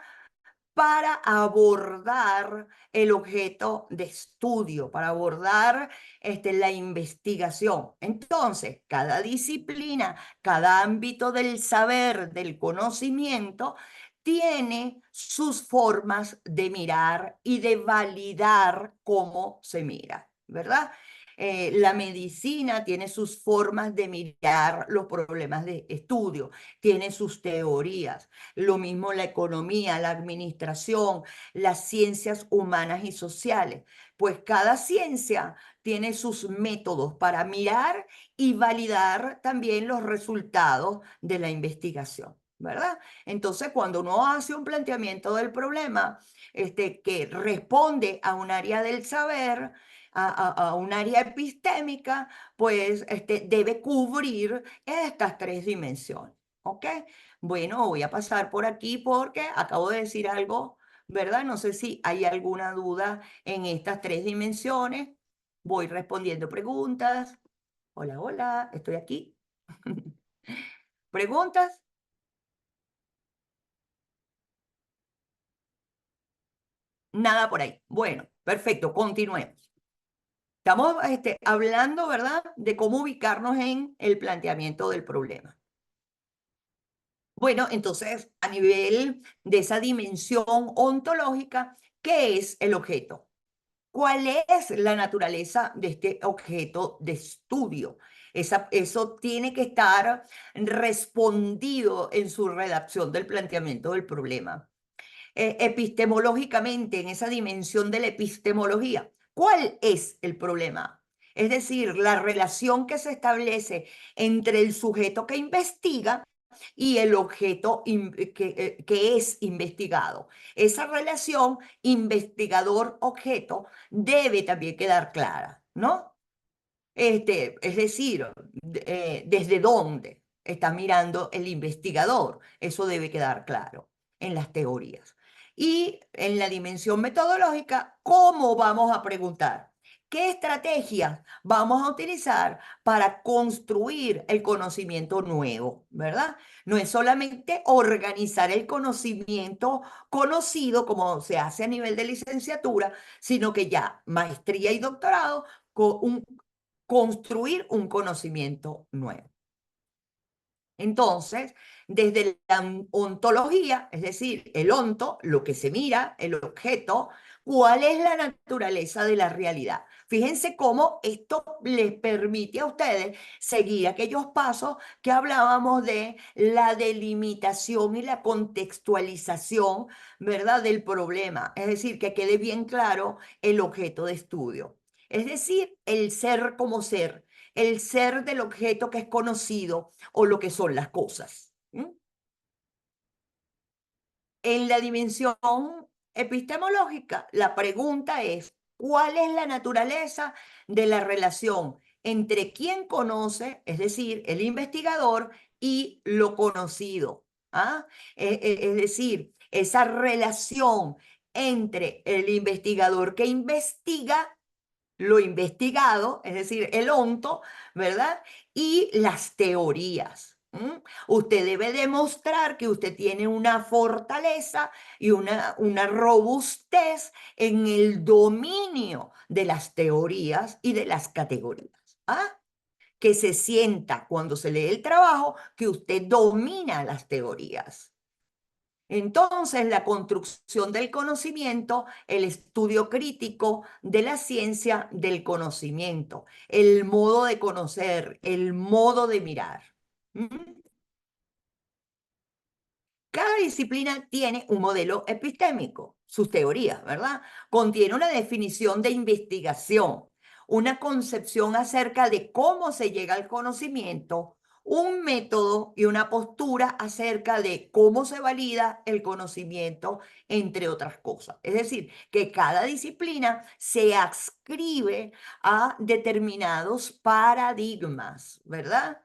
A: Para abordar el objeto de estudio, para abordar la investigación. Entonces, cada disciplina, cada ámbito del saber, del conocimiento, tiene sus formas de mirar y de validar cómo se mira, ¿verdad? La medicina tiene sus formas de mirar los problemas de estudio, tiene sus teorías. Lo mismo la economía, la administración, las ciencias humanas y sociales. Pues cada ciencia tiene sus métodos para mirar y validar también los resultados de la investigación. ¿verdad? Entonces, cuando uno hace un planteamiento del problema que responde a un área del saber, a un área epistémica, pues debe cubrir estas tres dimensiones, ¿ok? Bueno, voy a pasar por aquí porque acabo de decir algo, ¿verdad? No sé si hay alguna duda en estas tres dimensiones. Voy respondiendo preguntas. Hola, hola, estoy aquí. ¿Preguntas? Nada por ahí. Bueno, perfecto, continuemos. Estamos hablando, ¿verdad?, de cómo ubicarnos en el planteamiento del problema. Bueno, entonces, a nivel de esa dimensión ontológica, ¿qué es el objeto? ¿Cuál es la naturaleza de este objeto de estudio? Eso tiene que estar respondido en su redacción del planteamiento del problema. Epistemológicamente, en esa dimensión de la epistemología, ¿cuál es el problema? Es decir, la relación que se establece entre el sujeto que investiga y el objeto que es investigado. Esa relación investigador-objeto debe también quedar clara, ¿no? Es decir, desde dónde está mirando el investigador. Eso debe quedar claro en las teorías. Y en la dimensión metodológica, ¿cómo vamos a preguntar? ¿Qué estrategias vamos a utilizar para construir el conocimiento nuevo, verdad? No es solamente organizar el conocimiento conocido como se hace a nivel de licenciatura, sino que ya maestría y doctorado con construir un conocimiento nuevo. Entonces, desde la ontología, es decir, el onto, lo que se mira, el objeto, ¿cuál es la naturaleza de la realidad? Fíjense cómo esto les permite a ustedes seguir aquellos pasos que hablábamos de la delimitación y la contextualización, ¿verdad?, del problema. Es decir, que quede bien claro el objeto de estudio. Es decir, el ser como ser, el ser del objeto que es conocido o lo que son las cosas. En la dimensión epistemológica, la pregunta es, ¿cuál es la naturaleza de la relación entre quien conoce, es decir, el investigador, y lo conocido? ¿Ah? Es decir, esa relación entre el investigador que investiga, lo investigado, es decir, el onto, ¿verdad? Y las teorías. Usted debe demostrar que usted tiene una fortaleza y una robustez en el dominio de las teorías y de las categorías. ¿Ah? Que se sienta cuando se lee el trabajo que usted domina las teorías. Entonces, la construcción del conocimiento, el estudio crítico de la ciencia del conocimiento, el modo de conocer, el modo de mirar. Cada disciplina tiene un modelo epistémico, sus teorías, ¿verdad? Contiene una definición de investigación, una concepción acerca de cómo se llega al conocimiento, un método y una postura acerca de cómo se valida el conocimiento, entre otras cosas. Es decir, que cada disciplina se adscribe a determinados paradigmas, ¿verdad?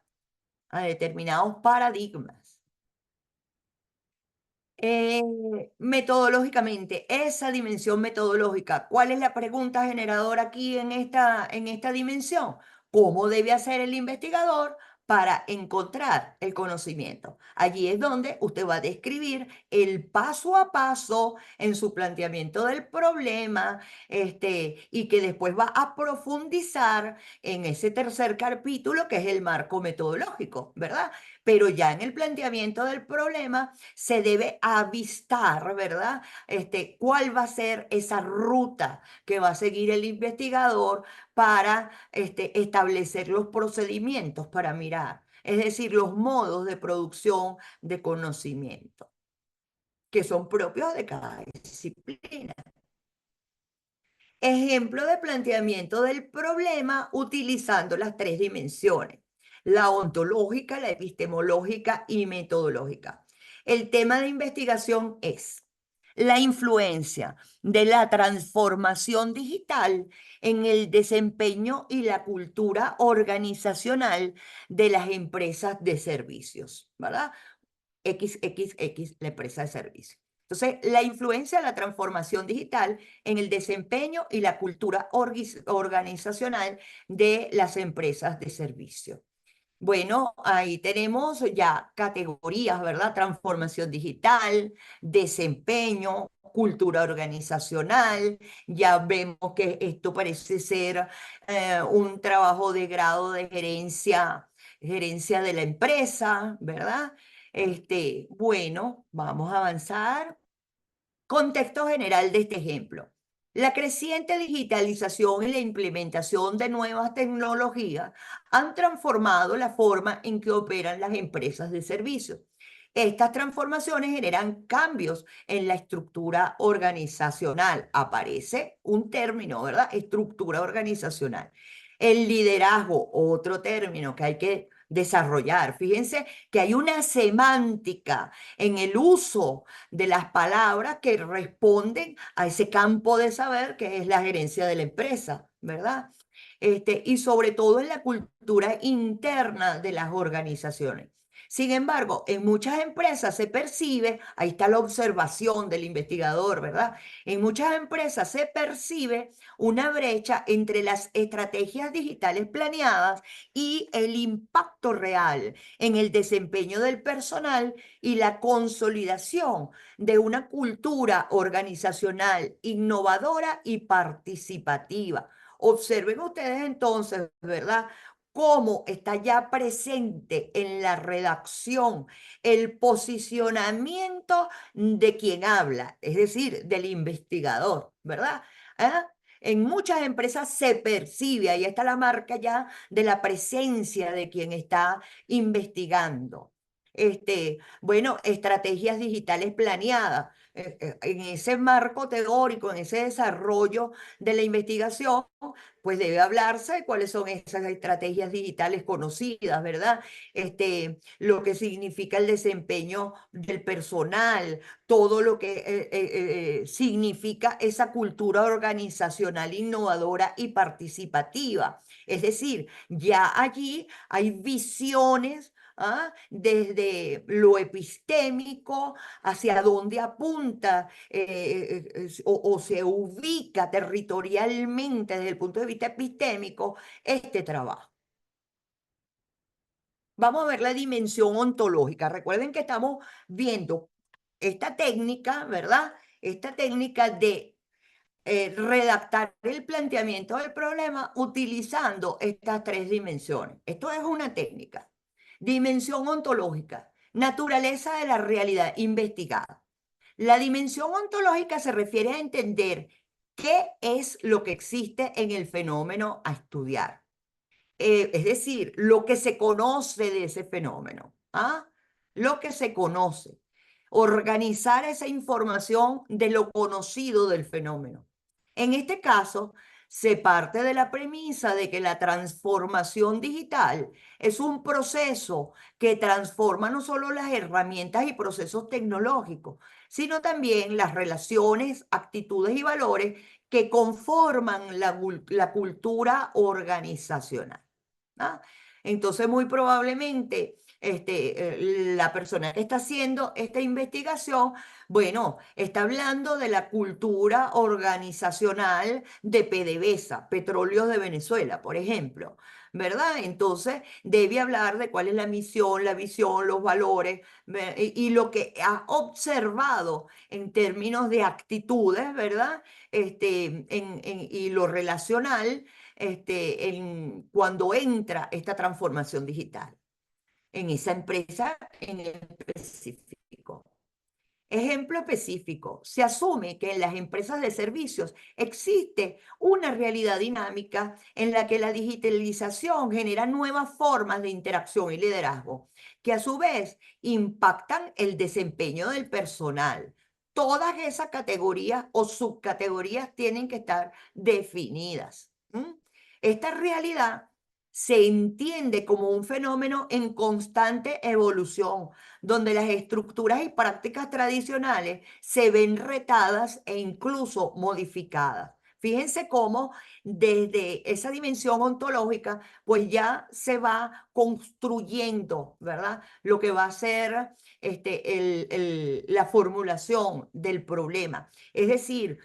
A: A determinados paradigmas. Metodológicamente, esa dimensión metodológica, ¿cuál es la pregunta generadora aquí en esta dimensión? ¿Cómo debe hacer el investigador para encontrar el conocimiento? Allí es donde usted va a describir el paso a paso en su planteamiento del problema, y que después va a profundizar en ese tercer capítulo que es el marco metodológico, ¿verdad? Pero ya en el planteamiento del problema se debe avistar, ¿verdad? ¿Cuál va a ser esa ruta que va a seguir el investigador para establecer los procedimientos para mirar? Es decir, los modos de producción de conocimiento, que son propios de cada disciplina. Ejemplo de planteamiento del problema utilizando las tres dimensiones: la ontológica, la epistemológica y metodológica. el tema de investigación es la influencia de la transformación digital en el desempeño y la cultura organizacional de las empresas de servicios, ¿verdad? XXX, la empresa de servicios. Entonces, la influencia de la transformación digital en el desempeño y la cultura organizacional de las empresas de servicio. Bueno, ahí tenemos ya categorías, ¿verdad? Transformación digital, desempeño, cultura organizacional. Ya vemos que esto parece ser un trabajo de grado de gerencia de la empresa, ¿verdad? Bueno, vamos a avanzar. Contexto general de este ejemplo. La creciente digitalización y la implementación de nuevas tecnologías han transformado la forma en que operan las empresas de servicios. Estas transformaciones generan cambios en la estructura organizacional. Aparece un término, ¿verdad? Estructura organizacional. El liderazgo, otro término que hay que desarrollar. Fíjense que hay una semántica en el uso de las palabras que responden a ese campo de saber que es la gerencia de la empresa, ¿verdad? Y sobre todo en la cultura interna de las organizaciones. Sin embargo, en muchas empresas se percibe, ahí está la observación del investigador, ¿verdad? En muchas empresas se percibe una brecha entre las estrategias digitales planeadas y el impacto real en el desempeño del personal y la consolidación de una cultura organizacional innovadora y participativa. Observen ustedes entonces, ¿verdad? Cómo está ya presente en la redacción el posicionamiento de quien habla, es decir, del investigador, ¿verdad? ¿Ah? En muchas empresas se percibe, ahí está la marca ya de la presencia de quien está investigando. Bueno, estrategias digitales planeadas. En ese marco teórico, en ese desarrollo de la investigación, pues debe hablarse de cuáles son esas estrategias digitales conocidas, ¿verdad? Lo que significa el desempeño del personal, todo lo que significa esa cultura organizacional innovadora y participativa. Es decir, ya allí hay visiones. Desde lo epistémico, hacia dónde apunta o se ubica territorialmente desde el punto de vista epistémico este trabajo. Vamos a ver la dimensión ontológica. Recuerden que estamos viendo esta técnica, ¿verdad? Esta técnica de redactar el planteamiento del problema utilizando estas tres dimensiones. Esto es una técnica. Dimensión ontológica, naturaleza de la realidad investigada. La dimensión ontológica se refiere a entender qué es lo que existe en el fenómeno a estudiar. Es decir, lo que se conoce de ese fenómeno. Lo que se conoce. Organizar esa información de lo conocido del fenómeno. En este caso, se parte de la premisa de que la transformación digital es un proceso que transforma no solo las herramientas y procesos tecnológicos, sino también las relaciones, actitudes y valores que conforman la cultura organizacional. Entonces, muy probablemente la persona que está haciendo esta investigación, bueno, está hablando de la cultura organizacional de PDVSA, Petróleos de Venezuela, por ejemplo, ¿verdad? Entonces, debe hablar de cuál es la misión, la visión, los valores y lo que ha observado en términos de actitudes, ¿verdad? Y lo relacional cuando entra esta transformación digital en esa empresa en específico. Ejemplo específico, se asume que en las empresas de servicios existe una realidad dinámica en la que la digitalización genera nuevas formas de interacción y liderazgo, que a su vez impactan el desempeño del personal. Todas esas categorías o subcategorías tienen que estar definidas. Esta realidad se entiende como un fenómeno en constante evolución, donde las estructuras y prácticas tradicionales se ven retadas e incluso modificadas. Fíjense cómo desde esa dimensión ontológica, pues ya se va construyendo, ¿verdad? Lo que va a ser la formulación del problema. Es decir,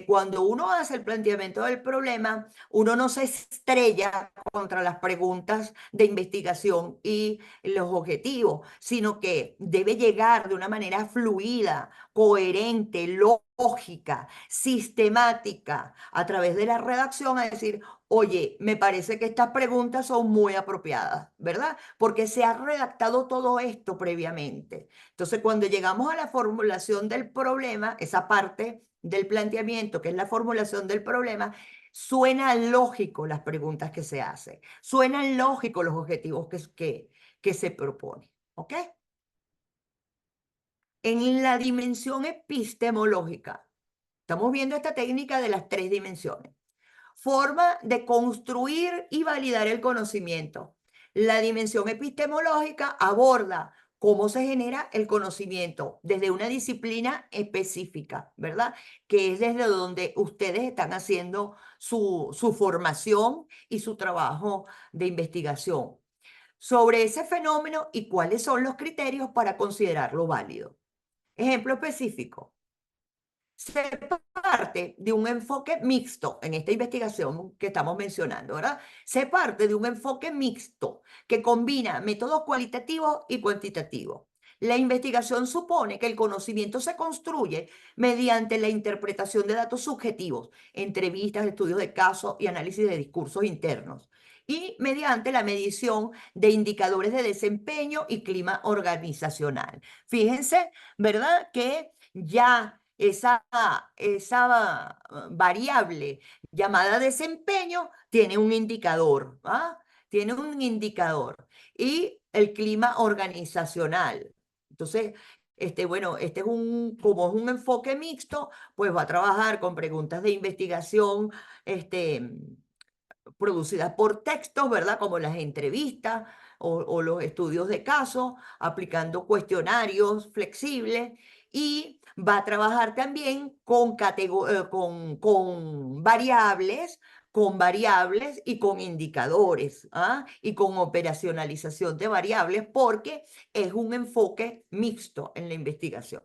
A: cuando uno hace el planteamiento del problema, uno no se estrella contra las preguntas de investigación y los objetivos, sino que debe llegar de una manera fluida, coherente, lógica, sistemática, a través de la redacción, a decir, oye, me parece que estas preguntas son muy apropiadas, ¿verdad? Porque se ha redactado todo esto previamente. Entonces, cuando llegamos a la formulación del problema, esa parte del planteamiento, que es la formulación del problema, suena lógico las preguntas que se hacen, suenan lógicos los objetivos que se proponen, ¿ok? En la dimensión epistemológica, estamos viendo esta técnica de las 3 dimensiones. Forma de construir y validar el conocimiento. La dimensión epistemológica aborda cómo se genera el conocimiento desde una disciplina específica, ¿verdad? Que es desde donde ustedes están haciendo su formación y su trabajo de investigación sobre ese fenómeno y cuáles son los criterios para considerarlo válido. Ejemplo específico. Se parte de un enfoque mixto en esta investigación que estamos mencionando, ¿verdad? Se parte de un enfoque mixto que combina métodos cualitativos y cuantitativos. La investigación supone que el conocimiento se construye mediante la interpretación de datos subjetivos, entrevistas, estudios de casos y análisis de discursos internos, y mediante la medición de indicadores de desempeño y clima organizacional. Fíjense, ¿verdad? Que ya esa variable llamada desempeño tiene un indicador, ¿ah? Tiene un indicador. Y el clima organizacional. Entonces, bueno, como es un enfoque mixto, pues va a trabajar con preguntas de investigación, producidas por textos, ¿verdad? Como las entrevistas o los estudios de caso, aplicando cuestionarios flexibles y va a trabajar también con variables y con indicadores, ¿ah? Y con operacionalización de variables porque es un enfoque mixto en la investigación.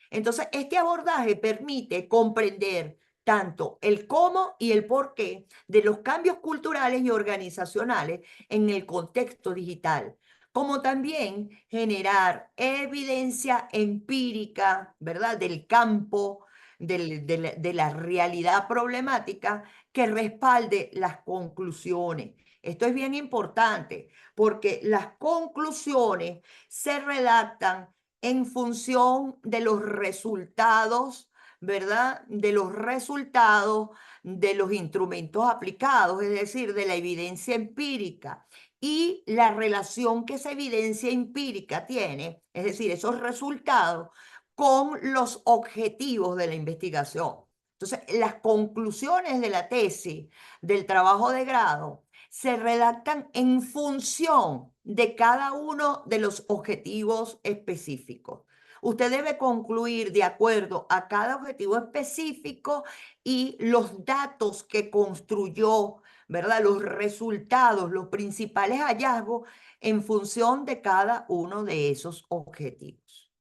A: Entonces, este abordaje permite comprender tanto el cómo y el por qué de los cambios culturales y organizacionales en el contexto digital, como también generar evidencia empírica, ¿verdad?, del campo, de la realidad problemática que respalde las conclusiones. Esto es bien importante porque las conclusiones se redactan en función de los resultados, ¿verdad? De los resultados de los instrumentos aplicados, es decir, de la evidencia empírica y la relación que esa evidencia empírica tiene, es decir, esos resultados con los objetivos de la investigación. Entonces, las conclusiones de la tesis, del trabajo de grado, se redactan en función de cada uno de los objetivos específicos. Usted debe concluir de acuerdo a cada objetivo específico y los datos que construyó, ¿verdad? Los resultados, los principales hallazgos en función de cada uno de esos objetivos.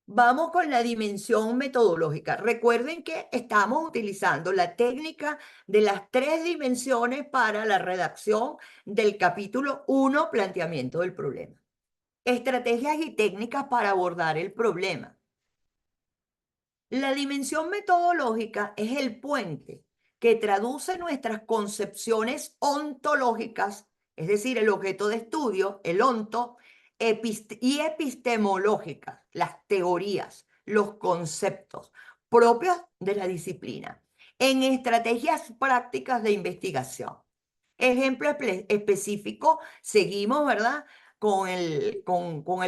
A: Vamos con la dimensión metodológica. Recuerden que estamos utilizando la técnica de las 3 dimensiones para la redacción del capítulo 1, planteamiento del problema. Estrategias y técnicas para abordar el problema. La dimensión metodológica es el puente que traduce nuestras concepciones ontológicas, es decir, el objeto de estudio, el onto, y epistemológicas, las teorías, los conceptos propios de la disciplina, en estrategias prácticas de investigación. Ejemplo específico, seguimos, ¿verdad? Con el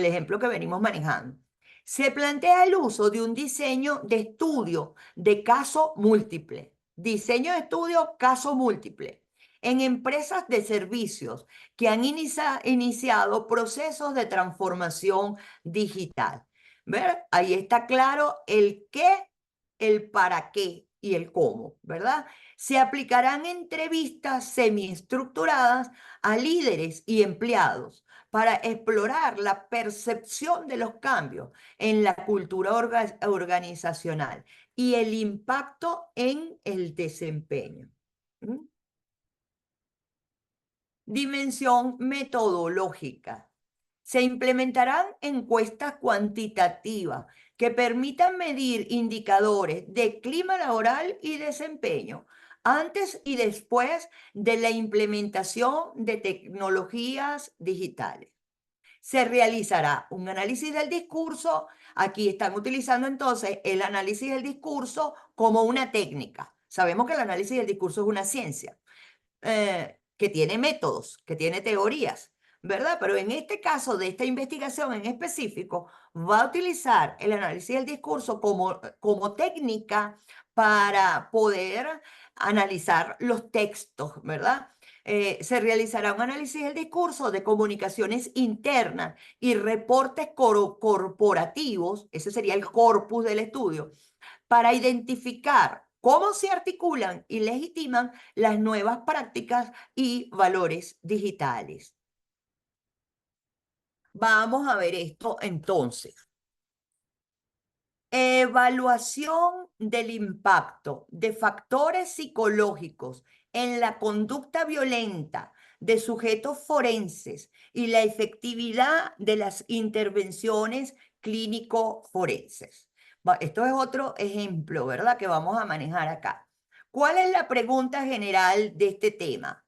A: ejemplo que venimos manejando. Se plantea el uso de un diseño de estudio de caso múltiple. Diseño de estudio, caso múltiple. en empresas de servicios que han iniciado procesos de transformación digital. ¿Ver? Ahí está claro el qué, el para qué y el cómo, ¿verdad? Se aplicarán entrevistas semiestructuradas a líderes y empleados para explorar la percepción de los cambios en la cultura organizacional y el impacto en el desempeño. ¿Mm? Dimensión metodológica. Se implementarán encuestas cuantitativas que permitan medir indicadores de clima laboral y desempeño antes y después de la implementación de tecnologías digitales. Se realizará un análisis del discurso. Aquí están utilizando entonces el análisis del discurso como una técnica. Sabemos que el análisis del discurso es una ciencia que tiene métodos, que tiene teorías, ¿verdad? Pero en este caso de esta investigación en específico, va a utilizar el análisis del discurso como técnica para poder analizar los textos, ¿verdad? Se realizará un análisis del discurso de comunicaciones internas y reportes corporativos, ese sería el corpus del estudio, para identificar cómo se articulan y legitiman las nuevas prácticas y valores digitales. Vamos a ver esto entonces. Evaluación del impacto de factores psicológicos en la conducta violenta de sujetos forenses y la efectividad de las intervenciones clínico-forenses. Esto es otro ejemplo, ¿verdad?, que vamos a manejar acá. ¿Cuál es la pregunta general de este tema?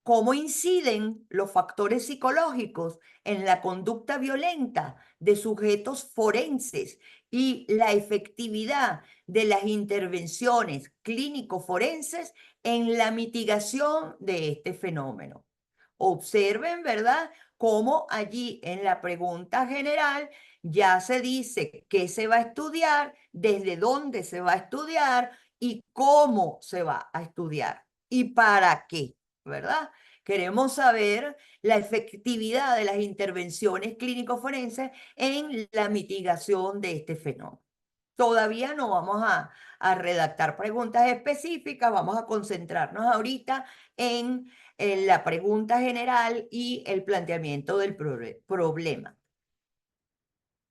A: ¿Cómo inciden los factores psicológicos en la conducta violenta de sujetos forenses y la efectividad de las intervenciones clínico-forenses en la mitigación de este fenómeno? Observen, ¿verdad?, cómo allí en la pregunta general ya se dice qué se va a estudiar, desde dónde se va a estudiar y cómo se va a estudiar y para qué, ¿verdad? Queremos saber la efectividad de las intervenciones clínico-forenses en la mitigación de este fenómeno. Todavía no vamos a redactar preguntas específicas, vamos a concentrarnos ahorita en la pregunta general y el planteamiento del problema.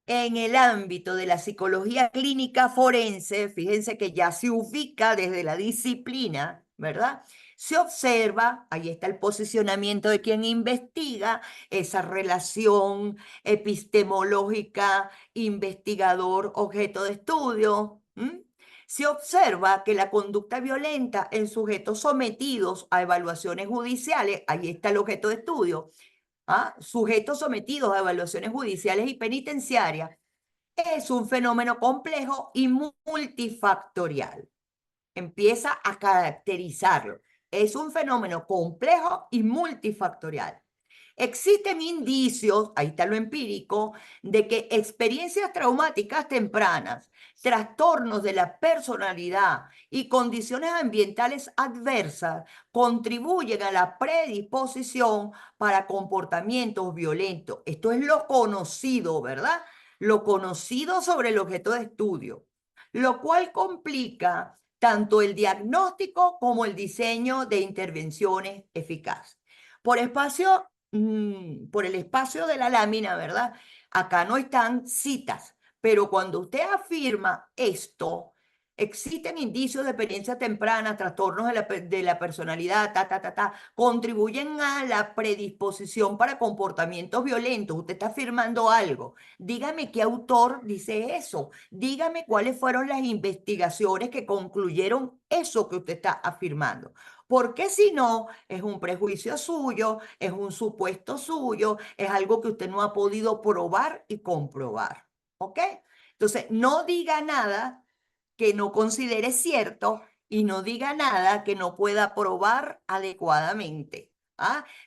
A: En el ámbito de la psicología clínica forense, fíjense que ya se ubica desde la disciplina, ¿verdad? Se observa, ahí está el posicionamiento de quien investiga, esa relación epistemológica, investigador, objeto de estudio. Se observa que la conducta violenta en sujetos sometidos a evaluaciones judiciales, ahí está el objeto de estudio, sujetos sometidos a evaluaciones judiciales y penitenciarias, es un fenómeno complejo y multifactorial. Empieza a caracterizarlo. Es un fenómeno complejo y multifactorial. Existen indicios, ahí está lo empírico, de que experiencias traumáticas tempranas, trastornos de la personalidad y condiciones ambientales adversas contribuyen a la predisposición para comportamientos violentos. Esto es lo conocido, ¿verdad? Lo conocido sobre el objeto de estudio, lo cual complica tanto el diagnóstico como el diseño de intervenciones eficaces. Por el espacio de la lámina, ¿verdad? Acá no están citas, pero cuando usted afirma esto, existen indicios de experiencia temprana, trastornos de la personalidad, contribuyen a la predisposición para comportamientos violentos. Usted está afirmando algo. Dígame qué autor dice eso. Dígame cuáles fueron las investigaciones que concluyeron eso que usted está afirmando. Porque si no, es un prejuicio suyo, es un supuesto suyo, es algo que usted no ha podido probar y comprobar. ¿Ok? Entonces, no diga nada que no considere cierto y no diga nada que no pueda probar adecuadamente.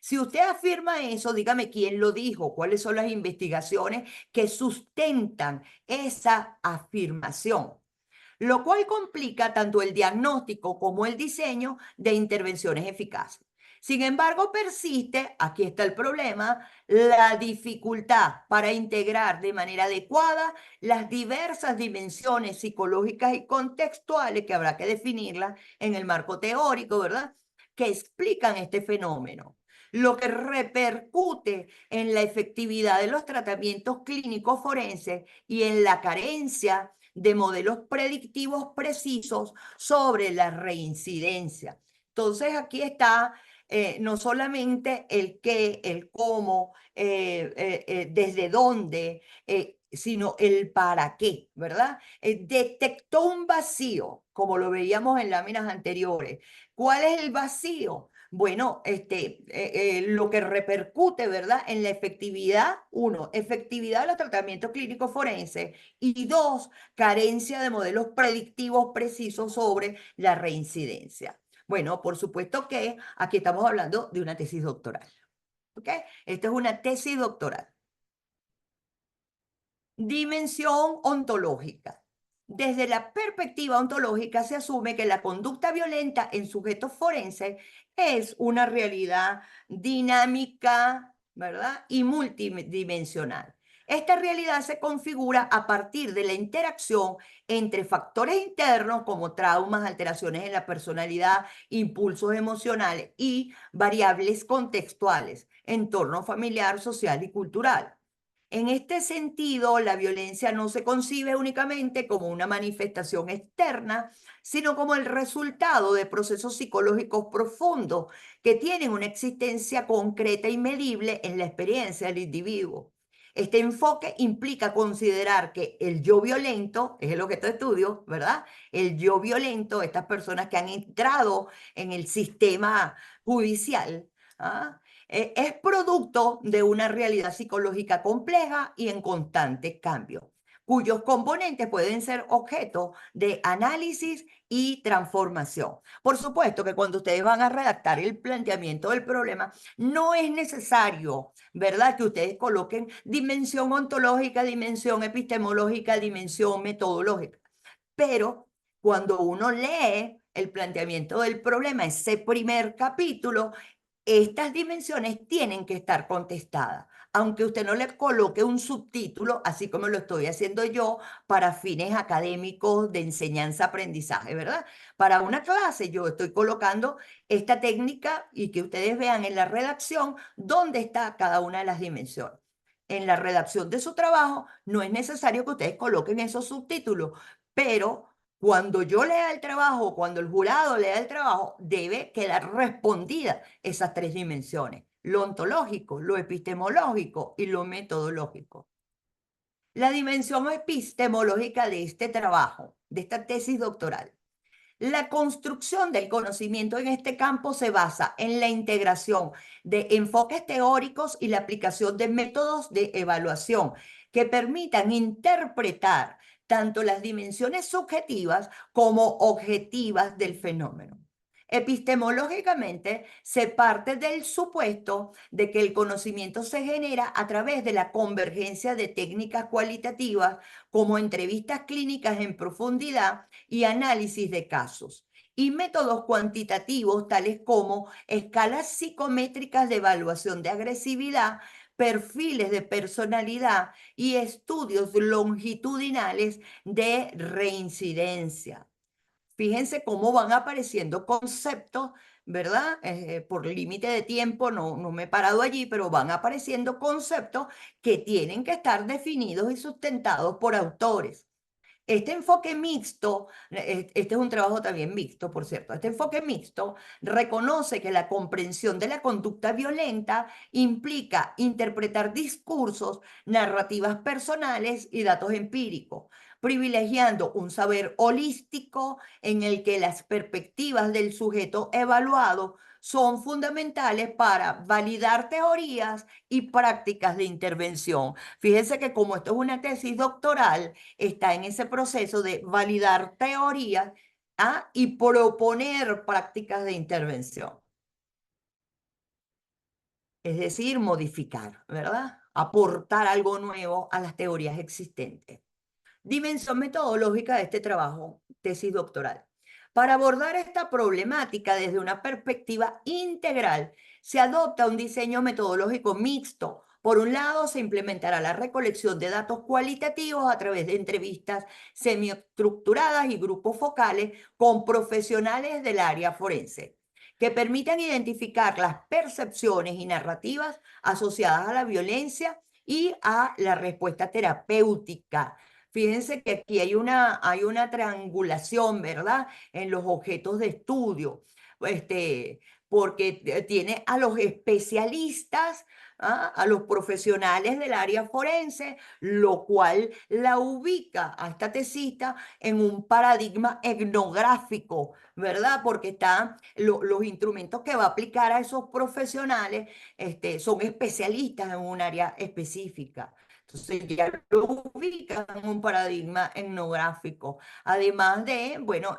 A: Si usted afirma eso, dígame quién lo dijo, cuáles son las investigaciones que sustentan esa afirmación, lo cual complica tanto el diagnóstico como el diseño de intervenciones eficaces. Sin embargo, persiste, aquí está el problema, la dificultad para integrar de manera adecuada las diversas dimensiones psicológicas y contextuales que habrá que definirlas en el marco teórico, ¿verdad?, que explican este fenómeno, lo que repercute en la efectividad de los tratamientos clínicos forenses y en la carencia de modelos predictivos precisos sobre la reincidencia. Entonces, aquí está no solamente el qué, el cómo, desde dónde, sino el para qué, ¿verdad? Detectó un vacío, como lo veíamos en láminas anteriores. ¿Cuál es el vacío? Bueno, lo que repercute, ¿verdad?, en la efectividad, uno, efectividad de los tratamientos clínicos forenses, y dos, carencia de modelos predictivos precisos sobre la reincidencia. Bueno, por supuesto que aquí estamos hablando de una tesis doctoral. ¿Ok? Esta es una tesis doctoral. Dimensión ontológica. Desde la perspectiva ontológica se asume que la conducta violenta en sujetos forenses es una realidad dinámica, ¿verdad?, y multidimensional. Esta realidad se configura a partir de la interacción entre factores internos como traumas, alteraciones en la personalidad, impulsos emocionales y variables contextuales, entorno familiar, social y cultural. En este sentido, la violencia no se concibe únicamente como una manifestación externa, sino como el resultado de procesos psicológicos profundos que tienen una existencia concreta y medible en la experiencia del individuo. Este enfoque implica considerar que el yo violento, es el objeto de estudio, ¿verdad? El yo violento, estas personas que han entrado en el sistema judicial, ¿ah?, es producto de una realidad psicológica compleja y en constante cambio, cuyos componentes pueden ser objeto de análisis y transformación. Por supuesto que cuando ustedes van a redactar el planteamiento del problema, no es necesario, ¿verdad?, que ustedes coloquen dimensión ontológica, dimensión epistemológica, dimensión metodológica. Pero cuando uno lee el planteamiento del problema, ese primer capítulo, estas dimensiones tienen que estar contestadas, aunque usted no le coloque un subtítulo, así como lo estoy haciendo yo para fines académicos de enseñanza-aprendizaje, ¿verdad? Para una clase yo estoy colocando esta técnica y que ustedes vean en la redacción dónde está cada una de las dimensiones. En la redacción de su trabajo no es necesario que ustedes coloquen esos subtítulos, pero cuando yo lea el trabajo, cuando el jurado lea el trabajo, debe quedar respondida esas tres dimensiones: lo ontológico, lo epistemológico y lo metodológico. La dimensión epistemológica de este trabajo, de esta tesis doctoral. La construcción del conocimiento en este campo se basa en la integración de enfoques teóricos y la aplicación de métodos de evaluación que permitan interpretar tanto las dimensiones subjetivas como objetivas del fenómeno. Epistemológicamente, se parte del supuesto de que el conocimiento se genera a través de la convergencia de técnicas cualitativas como entrevistas clínicas en profundidad y análisis de casos, y métodos cuantitativos tales como escalas psicométricas de evaluación de agresividad, perfiles de personalidad y estudios longitudinales de reincidencia. Fíjense cómo van apareciendo conceptos, ¿verdad? Por límite de tiempo no me he parado allí, pero van apareciendo conceptos que tienen que estar definidos y sustentados por autores. Este enfoque mixto, este es un trabajo también mixto, por cierto, este enfoque mixto reconoce que la comprensión de la conducta violenta implica interpretar discursos, narrativas personales y datos empíricos, privilegiando un saber holístico en el que las perspectivas del sujeto evaluado son fundamentales para validar teorías y prácticas de intervención. Fíjense que como esto es una tesis doctoral, está en ese proceso de validar teorías, y proponer prácticas de intervención. Es decir, modificar, ¿verdad? Aportar algo nuevo a las teorías existentes. Dimensión metodológica de este trabajo, tesis doctoral. Para abordar esta problemática desde una perspectiva integral, se adopta un diseño metodológico mixto. Por un lado, se implementará la recolección de datos cualitativos a través de entrevistas semiestructuradas y grupos focales con profesionales del área forense, que permitan identificar las percepciones y narrativas asociadas a la violencia y a la respuesta terapéutica. Fíjense que aquí hay una triangulación, ¿verdad? En los objetos de estudio, porque tiene a los especialistas, a los profesionales del área forense, lo cual la ubica a esta tesista en un paradigma etnográfico, ¿verdad? Porque están los instrumentos que va a aplicar a esos profesionales, son especialistas en un área específica. Entonces ya lo ubican en un paradigma etnográfico. Además de, bueno,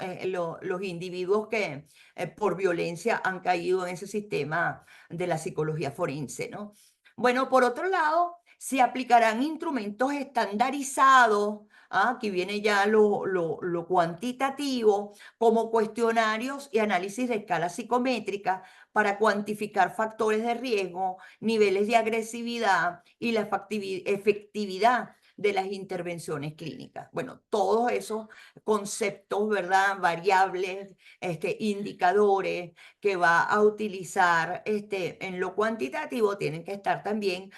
A: los individuos que por violencia han caído en ese sistema de la psicología forense, ¿no? Bueno, por otro lado, se aplicarán instrumentos estandarizados. Aquí viene ya lo cuantitativo, como cuestionarios y análisis de escala psicométrica para cuantificar factores de riesgo, niveles de agresividad y la efectividad de las intervenciones clínicas. Bueno, todos esos conceptos, ¿verdad? Variables, indicadores que va a utilizar en lo cuantitativo tienen que estar también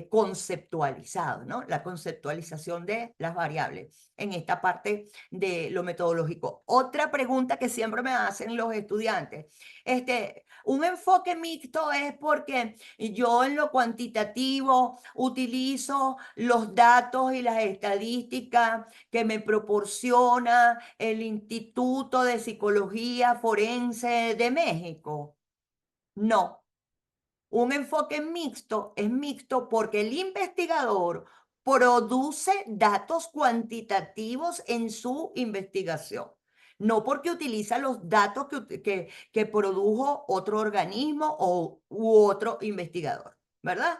A: conceptualizados, ¿no? La conceptualización de las variables en esta parte de lo metodológico. Otra pregunta que siempre me hacen los estudiantes, un enfoque mixto es porque yo en lo cuantitativo utilizo los datos y las estadísticas que me proporciona el Instituto de Psicología Forense de México. No. Un enfoque mixto es mixto porque el investigador produce datos cuantitativos en su investigación, no porque utiliza los datos que produjo otro organismo u otro investigador, ¿verdad?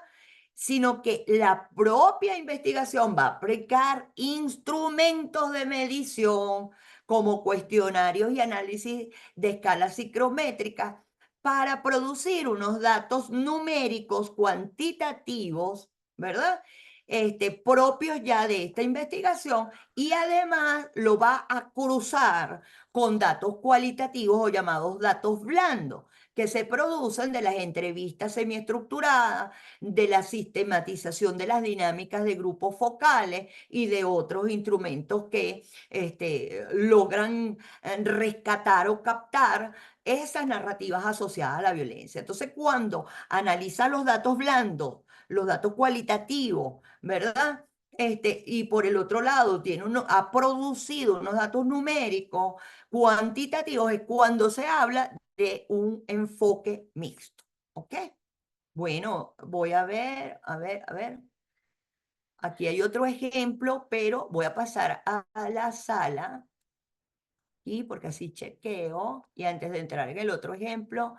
A: Sino que la propia investigación va a aplicar instrumentos de medición como cuestionarios y análisis de escalas psicométricas para producir unos datos numéricos cuantitativos, ¿verdad? Propios ya de esta investigación, y además lo va a cruzar con datos cualitativos o llamados datos blandos, que se producen de las entrevistas semiestructuradas, de la sistematización de las dinámicas de grupos focales y de otros instrumentos que logran rescatar o captar esas narrativas asociadas a la violencia. Entonces, cuando analiza los datos blandos, los datos cualitativos, ¿verdad? Y por el otro lado ha producido unos datos numéricos cuantitativos, es cuando se habla de un enfoque mixto, ¿ok? Bueno, voy a ver. Aquí hay otro ejemplo, pero voy a pasar a la sala. Y porque así chequeo, y antes de entrar en el otro ejemplo,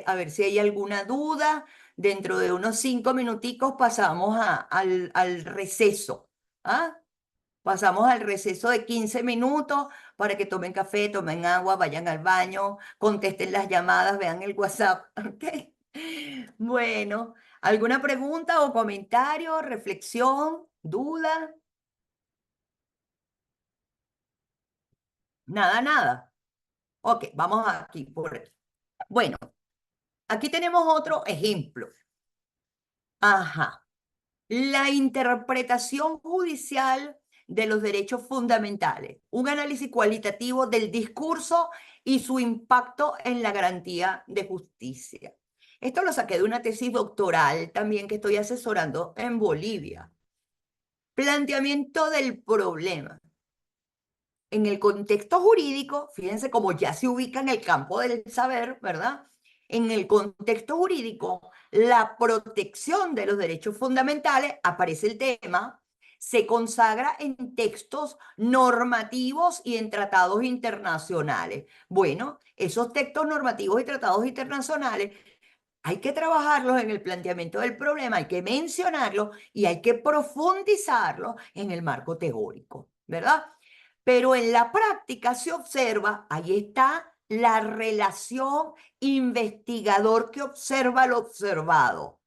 A: a ver si hay alguna duda. Dentro de unos 5 minuticos pasamos al receso. ¿Ah? Pasamos al receso de 15 minutos para que tomen café, tomen agua, vayan al baño, contesten las llamadas, vean el WhatsApp. ¿Ok? Bueno, ¿alguna pregunta o comentario, reflexión, duda? Nada. Ok, vamos aquí por aquí. Bueno, aquí tenemos otro ejemplo. Ajá. La interpretación judicial de los derechos fundamentales. Un análisis cualitativo del discurso y su impacto en la garantía de justicia. Esto lo saqué de una tesis doctoral también que estoy asesorando en Bolivia. Planteamiento del problema. En el contexto jurídico, fíjense cómo ya se ubica en el campo del saber, ¿verdad? En el contexto jurídico, la protección de los derechos fundamentales, aparece el tema, se consagra en textos normativos y en tratados internacionales. Bueno, esos textos normativos y tratados internacionales hay que trabajarlos en el planteamiento del problema, hay que mencionarlos y hay que profundizarlos en el marco teórico, ¿verdad? Pero en la práctica se observa, ahí está la relación investigador que observa lo observado.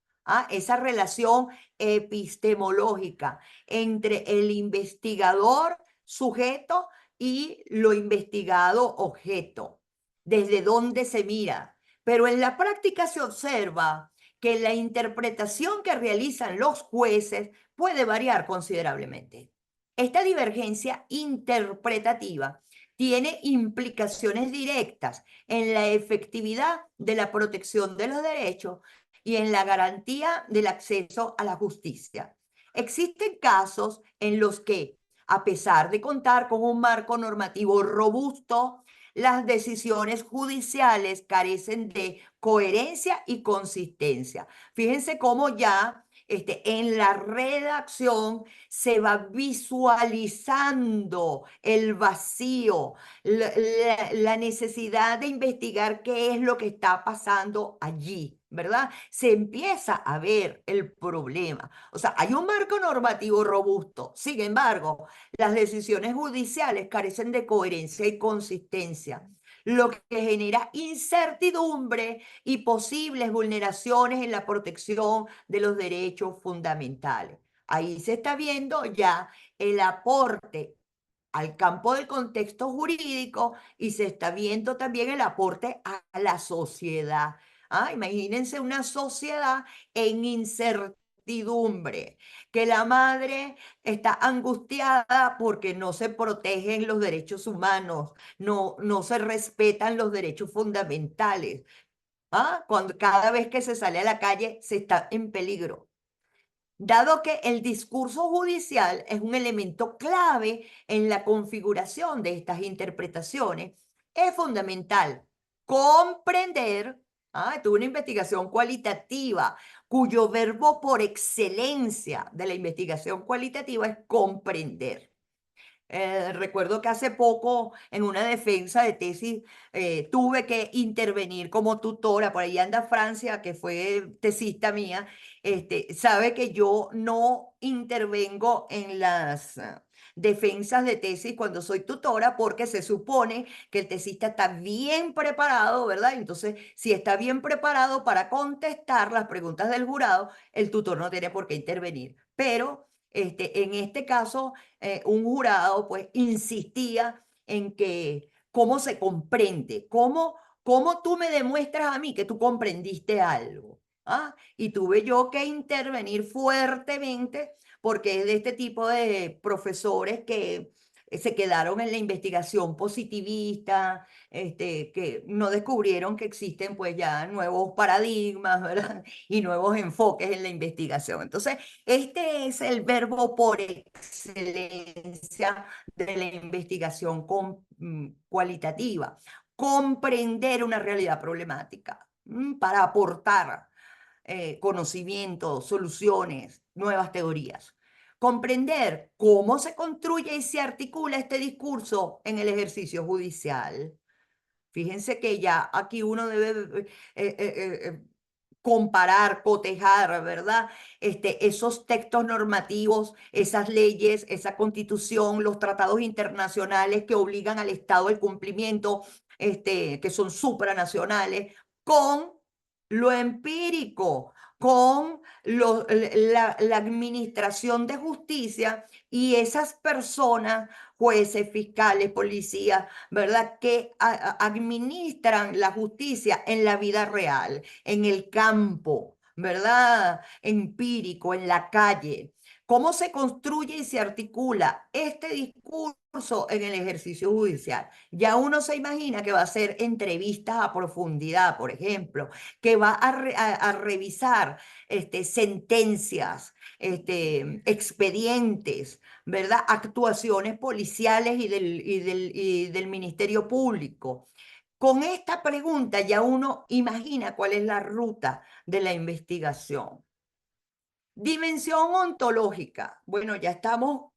A: Esa relación epistemológica entre el investigador sujeto y lo investigado objeto. ¿Desde dónde se mira? Pero en la práctica se observa que la interpretación que realizan los jueces puede variar considerablemente. Esta divergencia interpretativa tiene implicaciones directas en la efectividad de la protección de los derechos y en la garantía del acceso a la justicia. Existen casos en los que, a pesar de contar con un marco normativo robusto, las decisiones judiciales carecen de coherencia y consistencia. Fíjense cómo ya en la redacción se va visualizando el vacío, la necesidad de investigar qué es lo que está pasando allí, ¿verdad? Se empieza a ver el problema. O sea, hay un marco normativo robusto. Sin embargo, las decisiones judiciales carecen de coherencia y consistencia, lo que genera incertidumbre y posibles vulneraciones en la protección de los derechos fundamentales. Ahí se está viendo ya el aporte al campo del contexto jurídico y se está viendo también el aporte a la sociedad. Imagínense una sociedad en incertidumbre, que la madre está angustiada porque no se protegen los derechos humanos, no se respetan los derechos fundamentales. Cuando cada vez que se sale a la calle se está en peligro. Dado que el discurso judicial es un elemento clave en la configuración de estas interpretaciones, es fundamental comprender, tuve una investigación cualitativa cuyo verbo por excelencia de la investigación cualitativa es comprender. Recuerdo que hace poco en una defensa de tesis tuve que intervenir como tutora. Por ahí anda Francia, que fue tesista mía, sabe que yo no intervengo en las defensas de tesis cuando soy tutora porque se supone que el tesista está bien preparado, ¿verdad? Entonces, si está bien preparado para contestar las preguntas del jurado, el tutor no tiene por qué intervenir. Pero en este caso un jurado pues insistía en que cómo se comprende, cómo tú me demuestras a mí que tú comprendiste algo. Y tuve yo que intervenir fuertemente porque es de este tipo de profesores que se quedaron en la investigación positivista, que no descubrieron que existen pues ya nuevos paradigmas, ¿verdad? Y nuevos enfoques en la investigación. Entonces, este es el verbo por excelencia de la investigación cualitativa. Comprender una realidad problemática para aportar conocimientos, soluciones, nuevas teorías. Comprender cómo se construye y se articula este discurso en el ejercicio judicial. Fíjense que ya aquí uno debe comparar, cotejar, ¿verdad? Esos textos normativos, esas leyes, esa constitución, los tratados internacionales que obligan al Estado al cumplimiento, que son supranacionales, con lo empírico, con la administración de justicia y esas personas, jueces, fiscales, policías, ¿verdad? Que administran la justicia en la vida real, en el campo, ¿verdad? Empírico, en la calle. ¿Cómo se construye y se articula este discurso en el ejercicio judicial? Ya uno se imagina que va a hacer entrevistas a profundidad, por ejemplo, que va a revisar sentencias, expedientes, ¿verdad? Actuaciones policiales y del Ministerio Público. Con esta pregunta ya uno imagina cuál es la ruta de la investigación. Dimensión ontológica. Bueno, ya estamos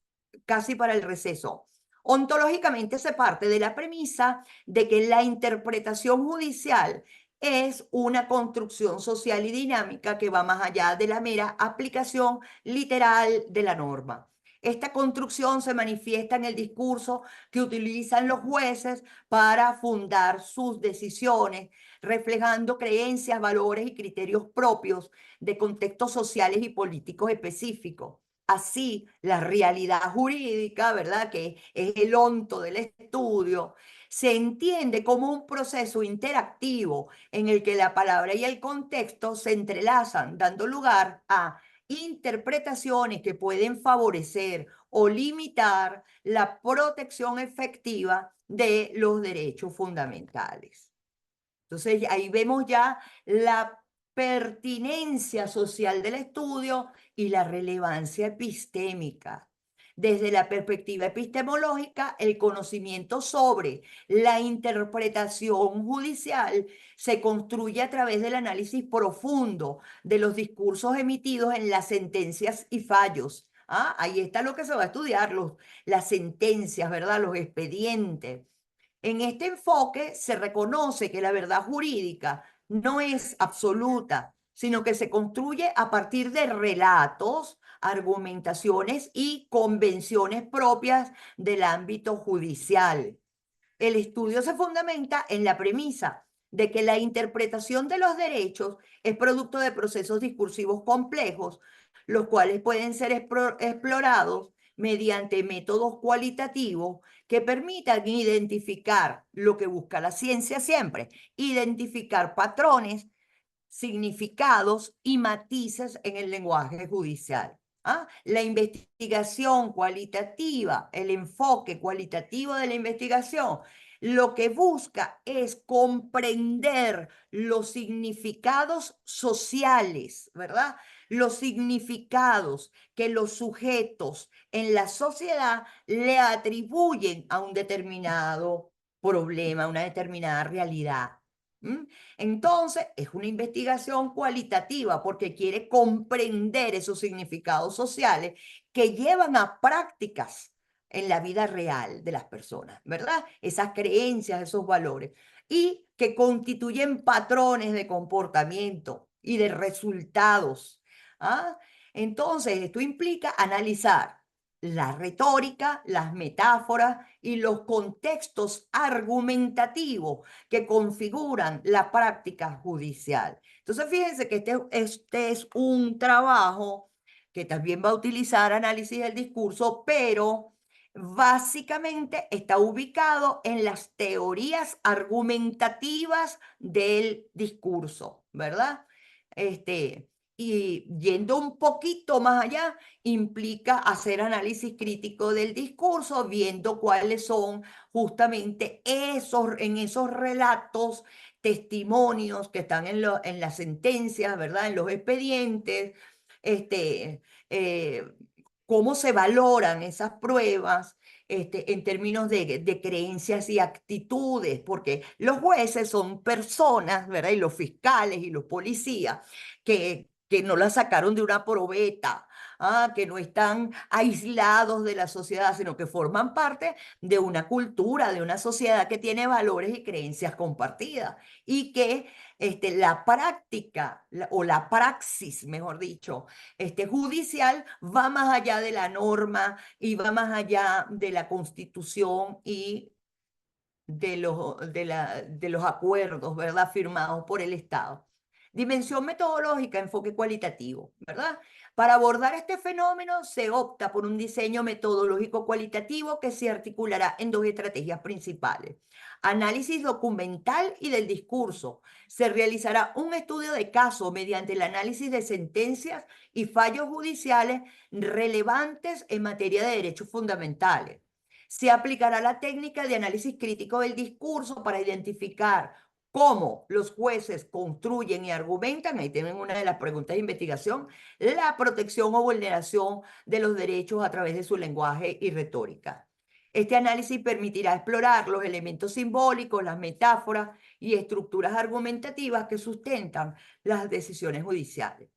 A: casi para el receso. Ontológicamente se parte de la premisa de que la interpretación judicial es una construcción social y dinámica que va más allá de la mera aplicación literal de la norma. Esta construcción se manifiesta en el discurso que utilizan los jueces para fundar sus decisiones, reflejando creencias, valores y criterios propios de contextos sociales y políticos específicos. Así, la realidad jurídica, ¿verdad?, que es el onto del estudio, se entiende como un proceso interactivo en el que la palabra y el contexto se entrelazan, dando lugar a interpretaciones que pueden favorecer o limitar la protección efectiva de los derechos fundamentales. Entonces, ahí vemos ya la pertinencia social del estudio y la relevancia epistémica. Desde la perspectiva epistemológica, el conocimiento sobre la interpretación judicial se construye a través del análisis profundo de los discursos emitidos en las sentencias y fallos. Ahí está lo que se va a estudiar, las sentencias, ¿verdad? Los expedientes. En este enfoque se reconoce que la verdad jurídica no es absoluta, sino que se construye a partir de relatos, argumentaciones y convenciones propias del ámbito judicial. El estudio se fundamenta en la premisa de que la interpretación de los derechos es producto de procesos discursivos complejos, los cuales pueden ser explorados mediante métodos cualitativos que permitan identificar lo que busca la ciencia siempre, identificar patrones, significados y matices en el lenguaje judicial. La investigación cualitativa, el enfoque cualitativo de la investigación, lo que busca es comprender los significados sociales, ¿verdad? Los significados que los sujetos en la sociedad le atribuyen a un determinado problema, a una determinada realidad. Entonces, es una investigación cualitativa porque quiere comprender esos significados sociales que llevan a prácticas en la vida real de las personas, ¿verdad? Esas creencias, esos valores, y que constituyen patrones de comportamiento y de resultados. Entonces, esto implica analizar la retórica, las metáforas y los contextos argumentativos que configuran la práctica judicial. Entonces, fíjense que este es un trabajo que también va a utilizar análisis del discurso, pero básicamente está ubicado en las teorías argumentativas del discurso, ¿verdad? Y yendo un poquito más allá, implica hacer análisis crítico del discurso, viendo cuáles son justamente en esos relatos, testimonios que están en las sentencias, ¿verdad? En los expedientes, eh, cómo se valoran esas pruebas. En términos de creencias y actitudes, porque los jueces son personas, ¿verdad? Y los fiscales y los policías que no la sacaron de una probeta, que no están aislados de la sociedad, sino que forman parte de una cultura, de una sociedad que tiene valores y creencias compartidas y que la práctica o la praxis, mejor dicho, judicial va más allá de la norma y va más allá de la Constitución y de los acuerdos, ¿verdad?, firmados por el Estado. Dimensión metodológica, enfoque cualitativo, ¿verdad? Para abordar este fenómeno se opta por un diseño metodológico cualitativo que se articulará en dos estrategias principales. Análisis documental y del discurso. Se realizará un estudio de caso mediante el análisis de sentencias y fallos judiciales relevantes en materia de derechos fundamentales. Se aplicará la técnica de análisis crítico del discurso para identificar cómo los jueces construyen y argumentan, ahí tienen una de las preguntas de investigación, la protección o vulneración de los derechos a través de su lenguaje y retórica. Este análisis permitirá explorar los elementos simbólicos, las metáforas y estructuras argumentativas que sustentan las decisiones judiciales.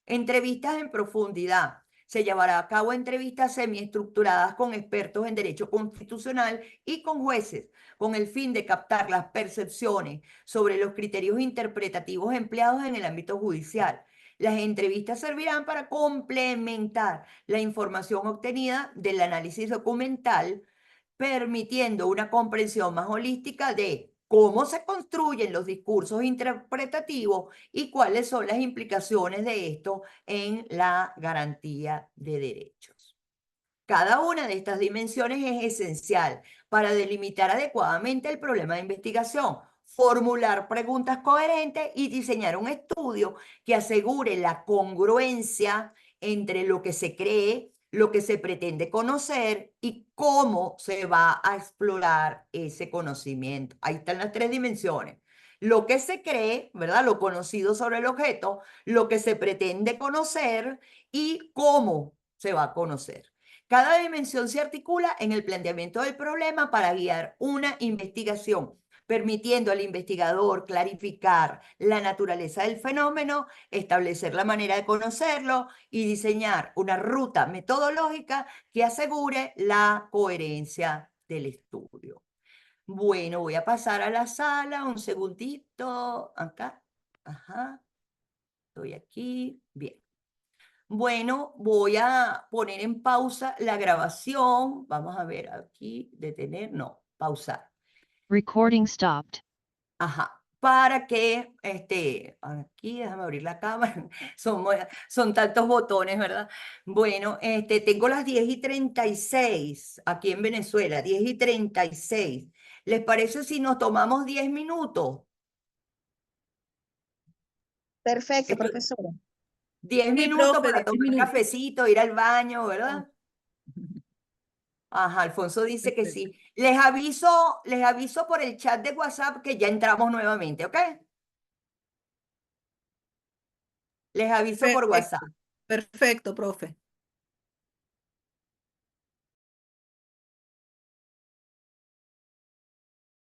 A: Entrevistas en profundidad. Se llevará a cabo entrevistas semiestructuradas con expertos en derecho constitucional y con jueces, con el fin de captar las percepciones sobre los criterios interpretativos empleados en el ámbito judicial. Las entrevistas servirán para complementar la información obtenida del análisis documental, permitiendo una comprensión más holística de cómo se construyen los discursos interpretativos y cuáles son las implicaciones de esto en la garantía de derechos. Cada una de estas dimensiones es esencial para delimitar adecuadamente el problema de investigación, formular preguntas coherentes y diseñar un estudio que asegure la congruencia entre lo que se cree, lo que se pretende conocer y cómo se va a explorar ese conocimiento. Ahí están las tres dimensiones. Lo que se cree, ¿verdad? Lo conocido sobre el objeto, lo que se pretende conocer y cómo se va a conocer. Cada dimensión se articula en el planteamiento del problema para guiar una investigación, permitiendo al investigador clarificar la naturaleza del fenómeno, establecer la manera de conocerlo y diseñar una ruta metodológica que asegure la coherencia del estudio. Bueno, voy a pasar a la sala, un segundito, acá, ajá, estoy aquí, bien. Bueno, voy a poner en pausa la grabación. Vamos a ver aquí, detener, no, pausar.
B: Recording stopped.
A: Ajá, para que, aquí, déjame abrir la cámara, son tantos botones, ¿verdad? Bueno, tengo las 10:36 aquí en Venezuela, 10:36. ¿Les parece si nos tomamos 10 minutos?
C: Perfecto,
A: Esto-
C: profesora.
A: 10
E: Sí,
A: minutos
E: profe,
A: para
E: 10
A: tomar
E: minutos.
A: cafecito, ir al baño, ¿verdad? Ajá, Alfonso dice que
E: Perfecto.
A: sí. Les aviso por el chat de WhatsApp que ya entramos nuevamente, ¿ok? Les aviso por WhatsApp.
E: Perfecto, profe.